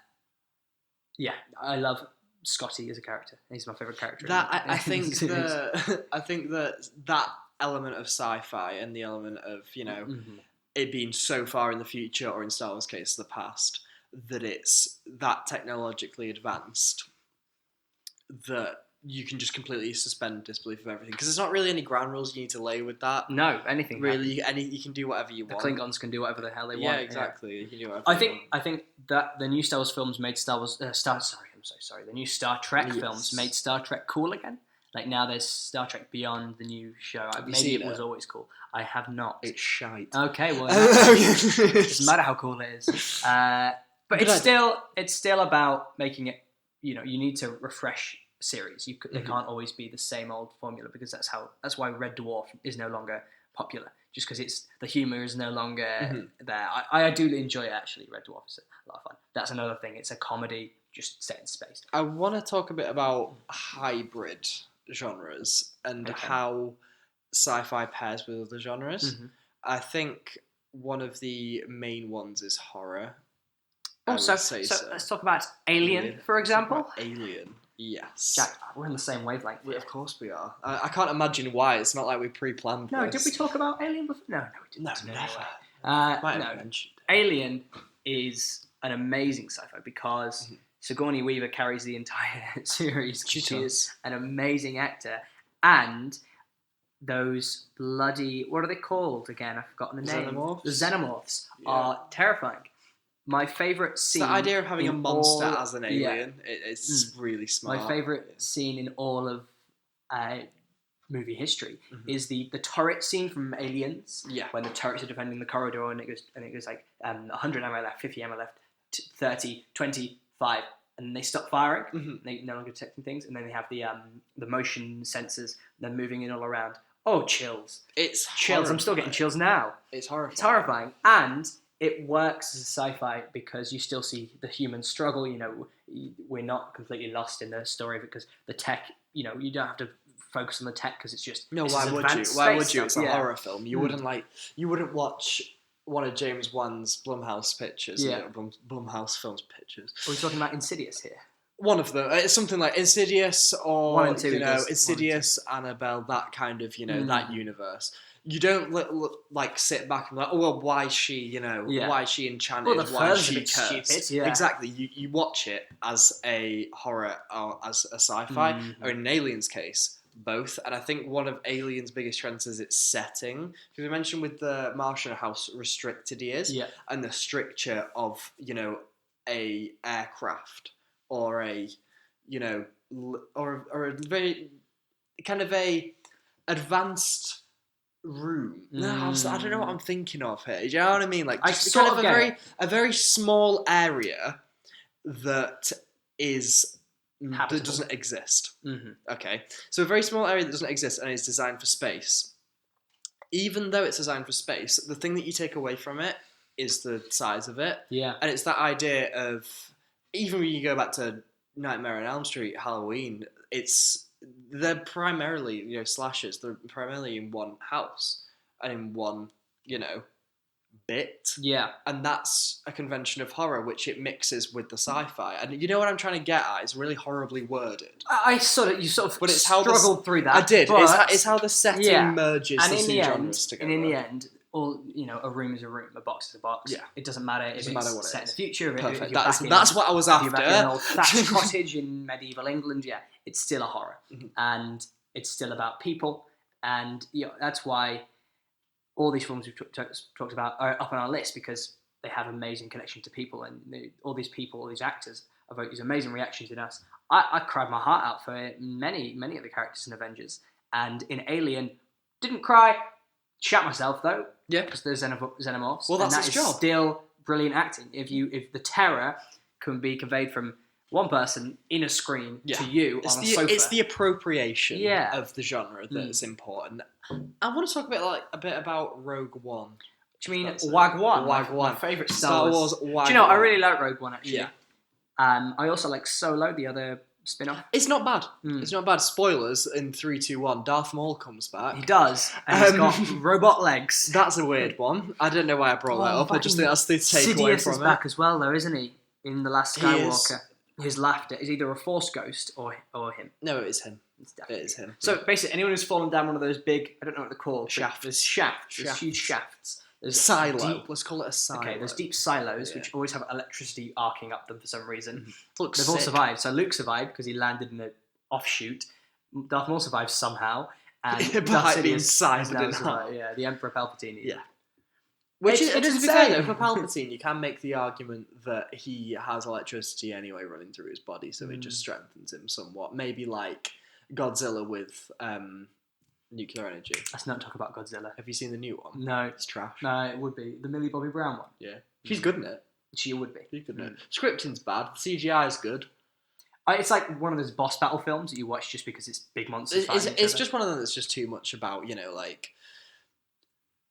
love Scotty as a character. He's my favourite character. I think that element of sci-fi and the element of it being so far in the future, or in Star Wars' case, the past, that it's that technologically advanced that you can just completely suspend disbelief of everything, because there's not really any ground rules you need to lay with that. No, anything really. You can do whatever you want. The Klingons can do whatever the hell they want. Yeah, exactly. You can do whatever. I think that the new Star Wars films made the new Star Trek films made Star Trek cool again. Like now there's Star Trek Beyond, the new show. Maybe it was always cool. I have not. It's shite. Okay, well, it doesn't matter how cool it is. But it's still about making it. You need to refresh series. They can't always be the same old formula, because that's why Red Dwarf is no longer popular. Just because the humor is no longer there. I do enjoy it, actually. Red Dwarf is a lot of fun. That's another thing. It's a comedy just set in space. I want to talk a bit about hybrid genres and how sci-fi pairs with other genres. I think one of the main ones is horror. So let's talk about Alien, for example. Alien, yes. Jack, we're in the same wavelength. Yeah, of course we are. I can't imagine why. It's not like we pre-planned No, this. did we talk about Alien before? No, we didn't. No, never. No. Alien is an amazing sci-fi because Sigourney Weaver carries the entire series. She is an amazing actor. And those bloody... What are they called again? I've forgotten the name. Xenomorphs? The Xenomorphs are terrifying. My favourite It's scene. the idea of having a monster all, as an alien. It's really smart. My favourite scene in all of movie history is the turret scene from Aliens. Yeah. When the turrets are defending the corridor and it goes like 100 ammo left, 50 ammo left, 30, 25, and they stop firing. Mm-hmm. They no longer detecting things, and then they have the motion sensors. They're moving it all around. Oh, chills! It's chills. horrifying. I'm still getting chills now. It's horrifying. It's horrifying, and it works as a sci-fi because you still see the human struggle. You know, we're not completely lost in the story because the tech. You know, you don't have to focus on the tech because it's just no. Why would you? Why would you? It's a horror film. You wouldn't You wouldn't watch one of James Wan's Blumhouse pictures. Yeah. You know, Blumhouse films pictures. Are we talking about Insidious here? One of them. It's something like Insidious or 1 and 2, you know, Insidious, Annabelle, that kind of that universe. You don't like sit back and like, oh well, why is she why is she enchanted? Well, why is she cursed? Stupid. Yeah. Exactly. You watch it as a horror or as a sci-fi, or in an Alien's case, both. And I think one of Alien's biggest strengths is its setting. Because we mentioned with the Martian how restricted he is, and the stricture of a aircraft or a or a very kind of a advanced room. No, I don't know what I'm thinking of here. Do you know what I mean? Like just kind of a very small area that is that doesn't exist. Okay, so a very small area that doesn't exist and is designed for space. Even though it's designed for space, the thing that you take away from it is the size of it. Yeah, and it's that idea of even when you go back to Nightmare on Elm Street, Halloween, they're primarily, slashers. They're primarily in one house and in one, bit. Yeah. And that's a convention of horror, which it mixes with the sci-fi. And you know what I'm trying to get at? It's really horribly worded. You sort of but it's how struggled through that. I did. It's how the setting merges and the in two the genres together. And in the end, a room is a room, a box is a box. Yeah. It doesn't matter if it's set in the future. Perfect. That's what I was after. If you're back in an old thatched cottage in medieval England, it's still a horror. And it's still about people. And that's why all these films we've talked about are up on our list, because they have amazing connection to people, and all these people, all these actors evoke these amazing reactions in us. I cried my heart out for many of the characters in Avengers, and in Alien, didn't cry. Shat myself though, because there's xenomorphs. Well, that's his job. Still brilliant acting. If the terror can be conveyed from one person in a screen to you on a sofa, it's the appropriation of the genre that's important. I want to talk a bit about Rogue One. Do you mean Wagwan? Wagwan, my favourite Star Wars. Wagwan. Do you know? I really like Rogue One actually. Yeah. I also like Solo, the other spin-off. It's not bad. It's not bad. Spoilers in 3, 2, 1. Darth Maul comes back. He does, and he's got robot legs. That's a weird one. I don't know why I brought that up. I just think that's the takeaway from it. Sidious is back as well, though, isn't he? In The Last Skywalker. His laughter is either a Force ghost or him. No, it is him. It is him. So basically, anyone who's fallen down one of those big, I don't know what they're called. Shafts. There's shafts. There's huge shafts. There's silo. Let's call it a silo. Okay, there's deep silos, which always have electricity arcing up them for some reason. They've all survived. So Luke survived because he landed in an offshoot. Darth Maul survived somehow. And Darth Sidious now survived. Yeah, the Emperor Palpatine. Yeah. Which is, to be fair though, for Palpatine, you can make the argument that he has electricity anyway running through his body, so it just strengthens him somewhat. Maybe like Godzilla with nuclear energy. Let's not talk about Godzilla. Have you seen the new one? No. It's trash. No, it would be. The Millie Bobby Brown one. Yeah. She's good in it. She would be. She's good in it. Scripting's bad. CGI is good. It's like one of those boss battle films that you watch just because it's big monsters. It's just one of them that's just too much about,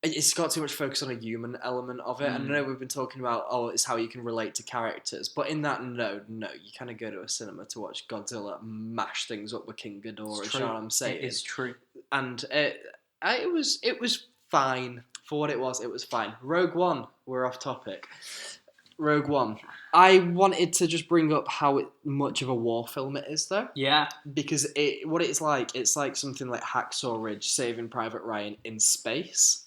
it's got too much focus on a human element of it. And I know we've been talking about, it's how you can relate to characters. But in that, no. You kind of go to a cinema to watch Godzilla mash things up with King Ghidorah. You know what I'm saying? It is true. And it was fine. For what it was fine. Rogue One, we're off topic. Rogue One. I wanted to just bring up how much of a war film it is, though. Yeah. Because it's like something like Hacksaw Ridge, Saving Private Ryan in space.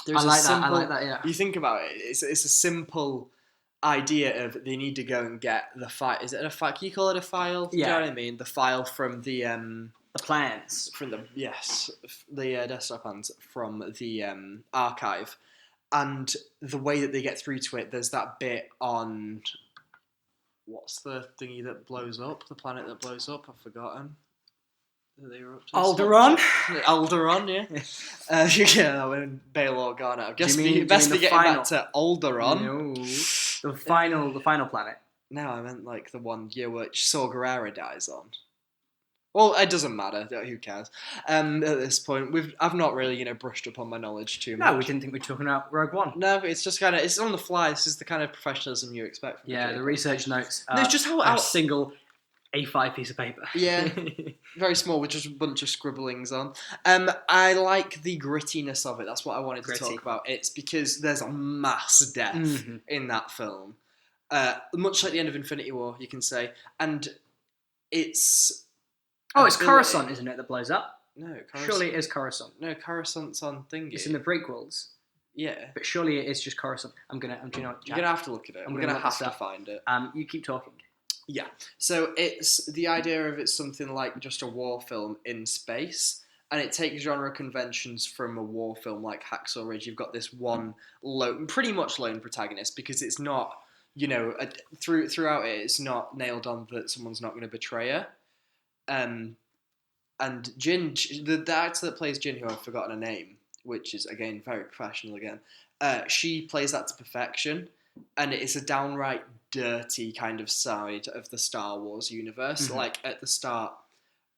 I like that, yeah. You think about it, it's a simple idea of they need to go and get the file. Is it a file? Can you call it a file? Yeah. Do you know what I mean? The file from the plans. From the desktop plans from the archive. and the way that they get through to it, there's that bit on what's the thingy that blows up, the planet that blows up? I've forgotten. They were up to Alderaan? Alderaan, yeah. Yeah, when Bail Organa. I guess best to get back to Alderaan. No, the final planet. No, I meant like the one year which Saw Gerrera dies on. Well, it doesn't matter. Who cares? At this point, I've not really, brushed up on my knowledge too much. No, we didn't think we were talking about Rogue One. No, it's just it's on the fly. This is the kind of professionalism you expect from the research notes. No, it's just how a single A5 piece of paper. Yeah, very small with just a bunch of scribblings on. I like the grittiness of it. That's what I wanted to talk about. It's because there's a mass death in that film. Much like the end of Infinity War, you can say. And it's... Oh, it's Coruscant, isn't it, that blows up? No, surely it is Coruscant. No, Coruscant's on thingy. It's in the prequels. Yeah. But surely it is just Coruscant. You're going to have to look at it. I'm going to have to find it. You keep talking. Yeah. So it's the idea of it's something like just a war film in space. And it takes genre conventions from a war film like Hacksaw Ridge. You've got this one pretty much lone protagonist because it's not, throughout it, it's not nailed on that someone's not going to betray her. And Jin, the actor that plays Jin, who I've forgotten her name, which is, again, very professional again, she plays that to perfection. And it's a downright dirty kind of side of the Star Wars universe. Like, at the start,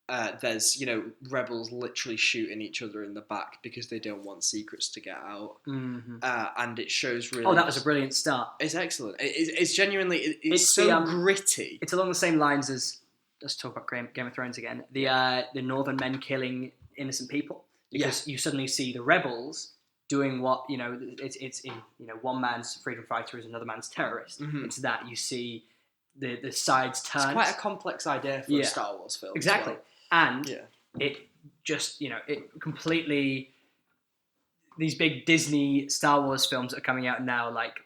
there's, rebels literally shooting each other in the back because they don't want secrets to get out. And it shows really... Oh, that was a brilliant start. It's excellent. It's genuinely... It's so gritty. It's along the same lines as... Let's talk about Game of Thrones again. The Northern men killing innocent people. Because you suddenly see the rebels doing what, it's in, one man's freedom fighter is another man's terrorist. It's that you see the sides turn. It's quite a complex idea for a Star Wars film. Exactly. And it just, it completely... These big Disney Star Wars films that are coming out now, like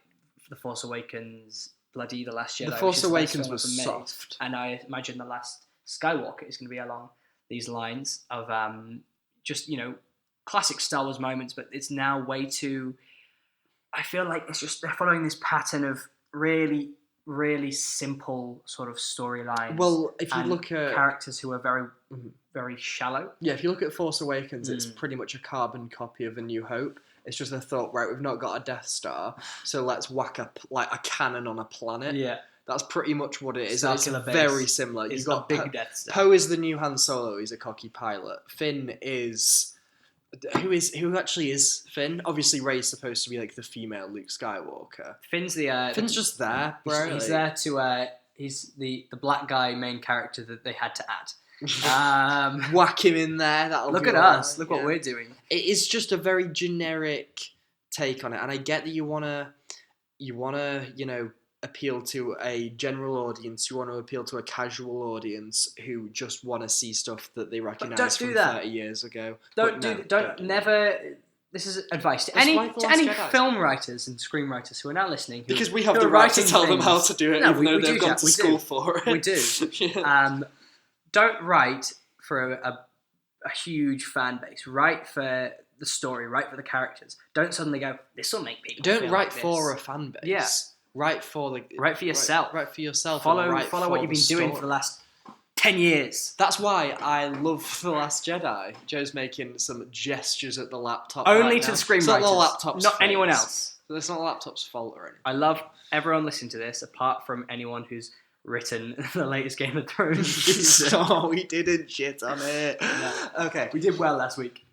The Force Awakens... The Last Jedi. The Force Awakens was soft. And I imagine The Last Skywalker is going to be along these lines of just, classic Star Wars moments, but it's now way too... I feel like it's just, they're following this pattern of really, really simple sort of storylines. Well, if you look at... characters who are very, very shallow. Yeah, if you look at Force Awakens, it's pretty much a carbon copy of A New Hope. It's just a thought, right, we've not got a Death Star, so let's whack up like a cannon on a planet. Yeah. That's pretty much what it is. It's very similar. You've got big Death Star. Poe is the new Han Solo, he's a cocky pilot. Finn is... Who actually is Finn? Obviously, Rey's supposed to be like the female Luke Skywalker. Finn's just there, bro. He's there to... he's the black guy main character that they had to add. Whack him in there. Look at us. Look what we're doing. It is just a very generic take on it, and I get that you wanna, appeal to a general audience. You want to appeal to a casual audience who just want to see stuff that they recognise from 30 years ago. Never. This is advice to any film writers and screenwriters who are now listening. Because we have the right to tell them how to do it, even though they've gone to school for it. We do. Don't write for a huge fan base. Write for the story. Write for the characters. Don't suddenly go, this will make people Don't feel write like for a fan base. Yeah. Write for yourself. Write for yourself. Follow what you've been doing for the last 10 years. That's why I love The Last Jedi. Joe's making some gestures at the laptop. Only to the screenwriters. It's not the laptop's not anyone else. It's not the laptop's fault or anything. I love everyone listening to this, apart from anyone who's written the latest Game of Thrones. No, we didn't shit on it. No. Okay. We did well last week.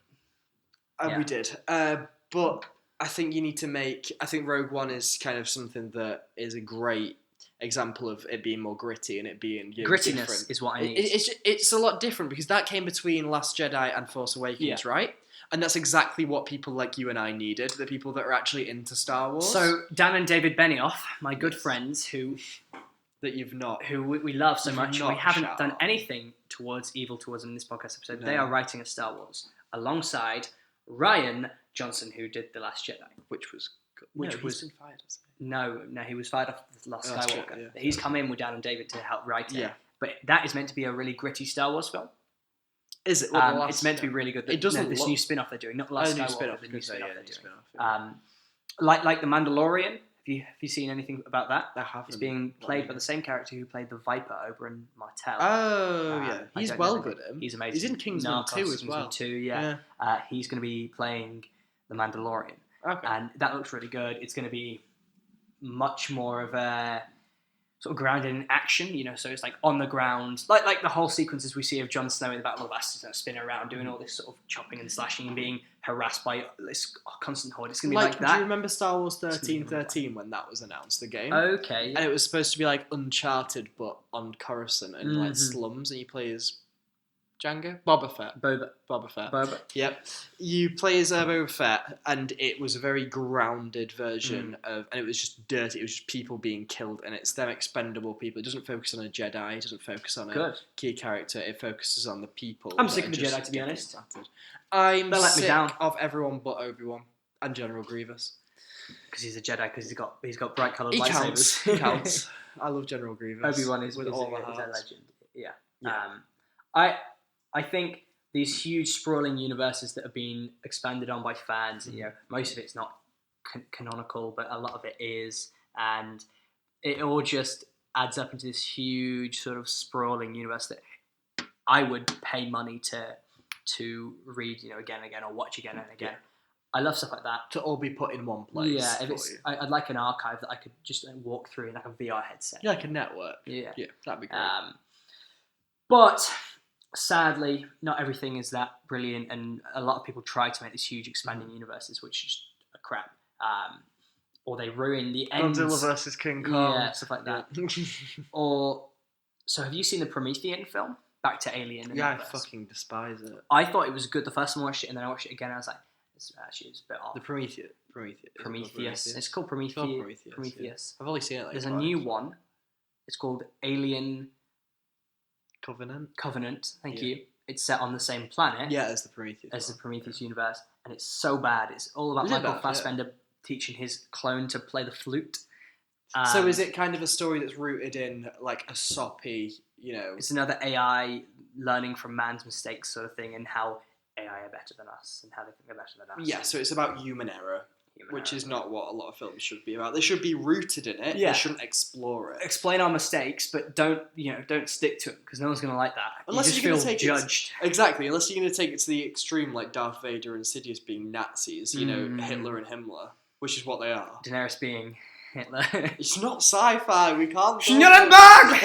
We did. But I think you need to I think Rogue One is kind of something that is a great example of it being more gritty and it being grittiness different. Is what I need. It's a lot different because that came between Last Jedi and Force Awakens, right? And that's exactly what people like you and I needed, the people that are actually into Star Wars. So Dan and David Benioff, my good friends who we love so much, and we haven't done anything towards evil towards them in this podcast episode. No. They are writing a Star Wars alongside Ryan Johnson, who did The Last Jedi, which was good. He's been fired, hasn't he? No, he was fired off The Last Skywalker. True, He's come in with Dan and David to help write it. Yeah. But that is meant to be a really gritty Star Wars film. Is it? It's meant to be really good. It doesn't. This new spin-off they're doing, not The Last Skywalker. The new spin-off they're doing. Like the Mandalorian. Have you seen anything about that? I haven't. It's being played by the same character who played the Viper over in Martell. Oh yeah, he's well good. He's amazing. He's in Kingsman 2 as well. Kingsman 2, yeah. He's going to be playing the Mandalorian, and that looks really good. It's going to be much more of a sort of grounded in action, so it's like on the ground, like the whole sequences we see of Jon Snow in the Battle of Bastards, spinning around, doing all this sort of chopping and slashing and being harassed by this constant horde. It's going to be like that. Do you remember Star Wars 1313 when that was announced, the game? Okay. And it was supposed to be like Uncharted, but on Coruscant and like slums, and you play as Django? Boba Fett. Boba. Yep. You play as Boba Fett, and it was a very grounded version of, and it was just dirty. It was just people being killed, and it's them expendable people. It doesn't focus on a Jedi. It doesn't focus on a key character. It focuses on the people. I'm sick of the Jedi, to be honest. I'm sick of everyone but Obi-Wan and General Grievous. Because he's a Jedi, because he's got bright coloured lightsabers. He counts. I love General Grievous. Obi-Wan is a legend. Yeah. I think these huge sprawling universes that have been expanded on by fans, most of it's not canonical, but a lot of it is, and it all just adds up into this huge sort of sprawling universe that I would pay money to read, again and again, or watch again and again. I love stuff like that. To all be put in one place. Yeah, I'd like an archive that I could just walk through in like a VR headset. Yeah, like a network. Yeah, that'd be great. But sadly, not everything is that brilliant, and a lot of people try to make these huge expanding universes, which is a crap. Or they ruin the ends. Godzilla versus King Kong. Yeah, stuff like that. So have you seen the Promethean film? Back to Alien. Yeah, I fucking despise it. I thought it was good the first time I watched it, and then I watched it again, and I was like, this actually is a bit off. The Prometheus. It's called Prometheus. Prometheus. I've only seen it. There's a new one. It's called Alien Covenant. Thank you. It's set on the same planet. Yeah, as the Prometheus. Universe, and it's so bad. It's all about Michael Fassbender teaching his clone to play the flute. So is it kind of a story that's rooted in like a soppy, It's another AI learning from man's mistakes sort of thing, and how AI are better than us, and how they think they're better than us. Yeah, so it's about human error. Which is not what a lot of films should be about. They should be rooted in it. Yeah. They shouldn't explore it. Explain our mistakes, but don't stick to it, because no one's going to like that. Unless you just feel judged. Exactly. Unless you're going to take it to the extreme, like Darth Vader and Sidious being Nazis. Hitler and Himmler, which is what they are. Daenerys being Hitler. It's not sci-fi. We can't. Nuremberg.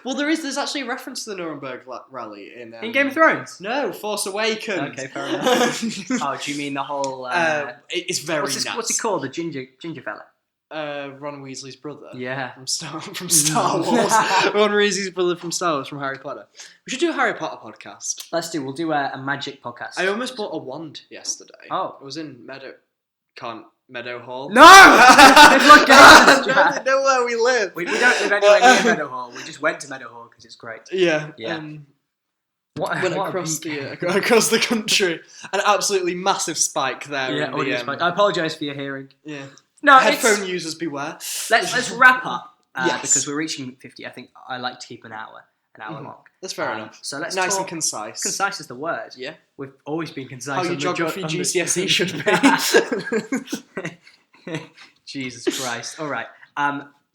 Well, there's actually a reference to the Nuremberg rally in Game of Thrones. No, Force Awakens. Okay, fair enough. Oh, do you mean the whole? It's very. What's he called? The ginger fella. Ron Weasley's brother. Yeah, from Star Wars. Ron Weasley's brother from Star Wars, from Harry Potter. We should do a Harry Potter podcast. Let's do. We'll do a magic podcast. I almost bought a wand yesterday. Oh, it was in Meadow Hall. No! I don't know where we live. We don't live anywhere near Meadow Hall. We just went to Meadow Hall because it's great. Yeah. Went across the country. An absolutely massive spike there. Yeah, spike. I apologise for your hearing. Yeah. No, headphone users beware. Let's wrap up because we're reaching 50. I think I like to keep an hour long. That's fair enough. So let's nice talk. And concise. Concise is the word. Yeah. We've always been concise. How your geography GCSE should be. Jesus Christ. All right.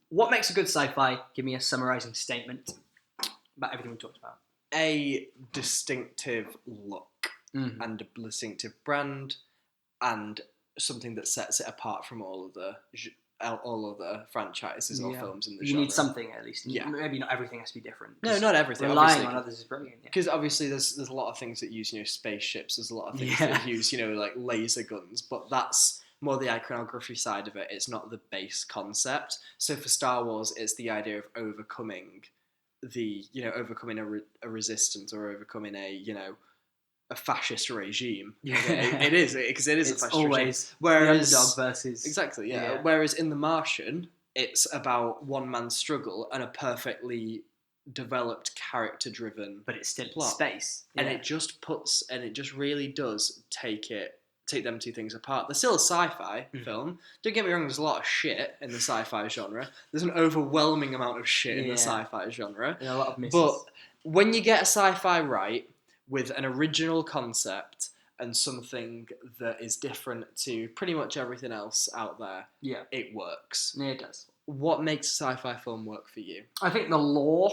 What makes a good sci-fi? Give me a summarising statement about everything we talked about. A distinctive look and a distinctive brand, and something that sets it apart from all of the franchises or films in the genre. You need something at least. Maybe not everything has to be different. No, not everything. Relying on others is brilliant. Because obviously there's a lot of things that use spaceships. There's a lot of things that use like laser guns, but that's more the iconography side of it. It's not the base concept. So for Star Wars, it's the idea of overcoming a resistance or overcoming a fascist regime. Yeah, it is because it is a fascist regime. Whereas the underdog versus exactly, yeah. Whereas in The Martian, it's about one man's struggle and a perfectly developed, character-driven, but it's still plot. Space, and it just really does take them two things apart. There's still a sci-fi film. Don't get me wrong, there's a lot of shit in the sci-fi genre. There's an overwhelming amount of shit in the sci-fi genre. And a lot of misses. But when you get a sci-fi right, with an original concept, and something that is different to pretty much everything else out there, Yeah. it works. Yeah, it does. What makes a sci-fi film work for you? I think the lore.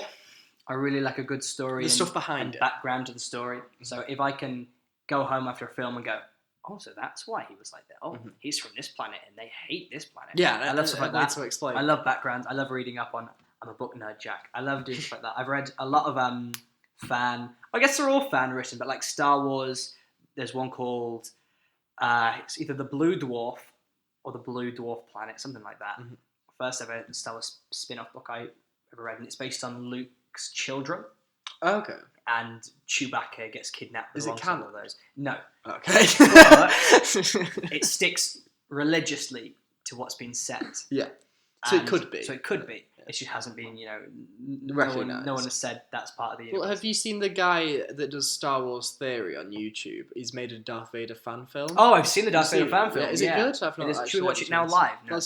I really like a good story. The stuff behind it. Background to the story. So if I can go home after a film and go, oh, so that's why he was like that. Oh, he's from this planet and they hate this planet. Yeah, I love stuff like that. To explain. I love backgrounds. I love reading up on. I'm a book nerd, Jack. I love doing stuff like that. I've read a lot of fan. I guess they're all fan written, but like Star Wars. There's one called it's either the Blue Dwarf or the Blue Dwarf Planet, something like that. First ever Star Wars spin-off book I ever read, and it's based on Luke's children. Okay. And Chewbacca gets kidnapped. Is it canon? Of those. No. Okay. It sticks religiously to what's been said. Yeah. So it could be. So it could be. It just hasn't been, recognised. No one has said that's part of the universe. Well, have you seen the guy that does Star Wars Theory on YouTube? He's made a Darth Vader fan film. Oh, I've seen the Darth Vader fan film. Yeah. Is it good? I've not should we watch it now live? No,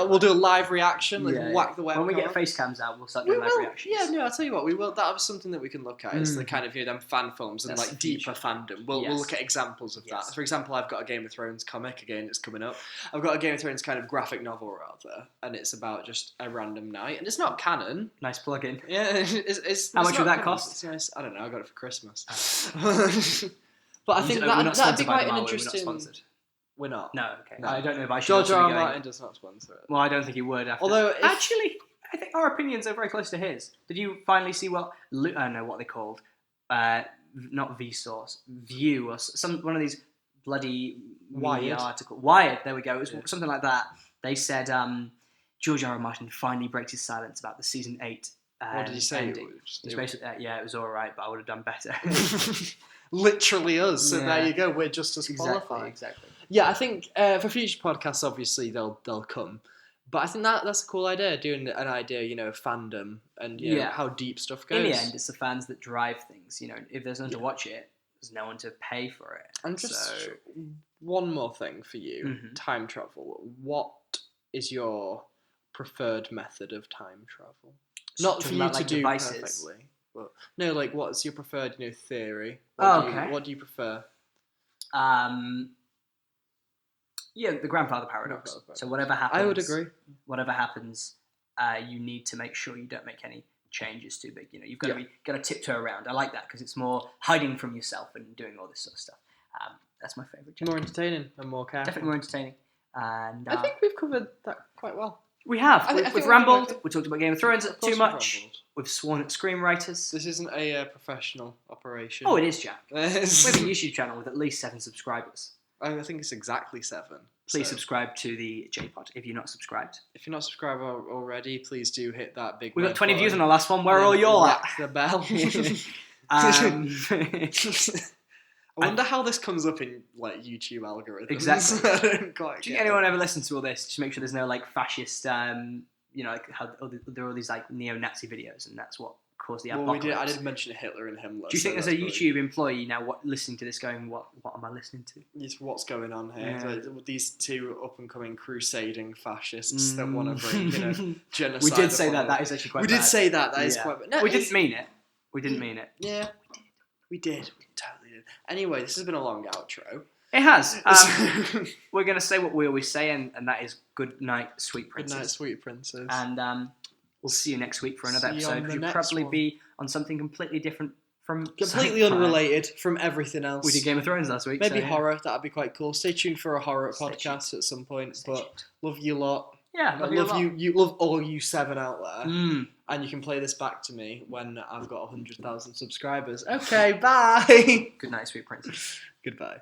we'll do a live reaction. Whack the webcam. When we get face cams out, we'll start doing live reactions. Yeah, no, I'll tell you what, we will. That was something that we can look at. Is the kind of them fan films and like deeper fandom. We'll look at examples of that. For example, I've got a Game of Thrones comic. Again, it's coming up. I've got a Game of Thrones kind of graphic novel rather, and it's about just a random night, and it's not canon. Nice plug-in. Yeah, it's how much would that canon. cost? It's nice. I don't know. I got it for Christmas. But I think that'd be quite an interesting. We're not sponsored. We're not. No, okay. No. I don't know if I should. George R. R. Martin does not sponsor it. Well, I don't think he would. Although, actually, I think our opinions are very close to his. Did you finally see what? I don't know what they called. Not Vsauce, View, or one of these bloody Wired article. Wired. There we go. It was something like that. They said George R. R. Martin finally breaks his silence about the season 8. What did he say? It's basically it was all right, but I would have done better. Literally us. So there you go. We're just as qualified. Exactly. Yeah, I think for future podcasts, obviously they'll come. But I think that's a cool idea, doing an idea, of fandom and how deep stuff goes. In the end, it's the fans that drive things. If there's no one to watch it, there's no one to pay for it. And just one more thing for you, time travel. What is your preferred method of time travel? Not for you to do devices. Perfectly. But, no, what's your preferred, theory? What do you prefer? The grandfather paradox. So whatever happens, I would agree. Whatever happens, you need to make sure you don't make any changes too big. You've got to tiptoe around. I like that because it's more hiding from yourself and doing all this sort of stuff. That's my favourite. More entertaining and more careful. Definitely more entertaining. And I think we've covered that quite well. We have. We've rambled. We talked about Game of Thrones too much. We've sworn at screenwriters. This isn't a professional operation. Oh, it is, Jack. We have a YouTube channel with at least 7 subscribers. I think it's exactly 7. Please subscribe to the JPOD if you're not subscribed. If you're not subscribed already, please do hit that big. We got 20 views on our last one. Where are all y'all at? The bell. I wonder how this comes up in YouTube algorithms. Exactly. I don't quite. Do you think anyone ever listens to all this? Just make sure there's no fascist. How there are all these neo-Nazi videos, and that's what caused the apocalypse. I did mention Hitler and Himmler. Do you think there's a YouTube employee now listening to this going, what am I listening to? It's what's going on here. Yeah. So these 2 up-and-coming crusading fascists that want to bring genocide. We did say that. That is actually quite bad. We did say that. That is quite bad. No, we didn't mean it. We didn't mean it. Yeah. We did. We totally did. Anyway, this has been a long outro. It has. We're going to say what we always say, and that is good night, sweet princess. Good night, sweet princess. And we'll see you next week for another episode, which will probably be on something completely different from... Completely unrelated from everything else. We did Game of Thrones last week. Maybe horror. That'd be quite cool. Stay tuned for a horror podcast at some point. But love you lot. Yeah, love you a lot. You love all you 7 out there. And you can play this back to me when I've got 100,000 subscribers. Okay, bye. Good night, sweet princess. Goodbye.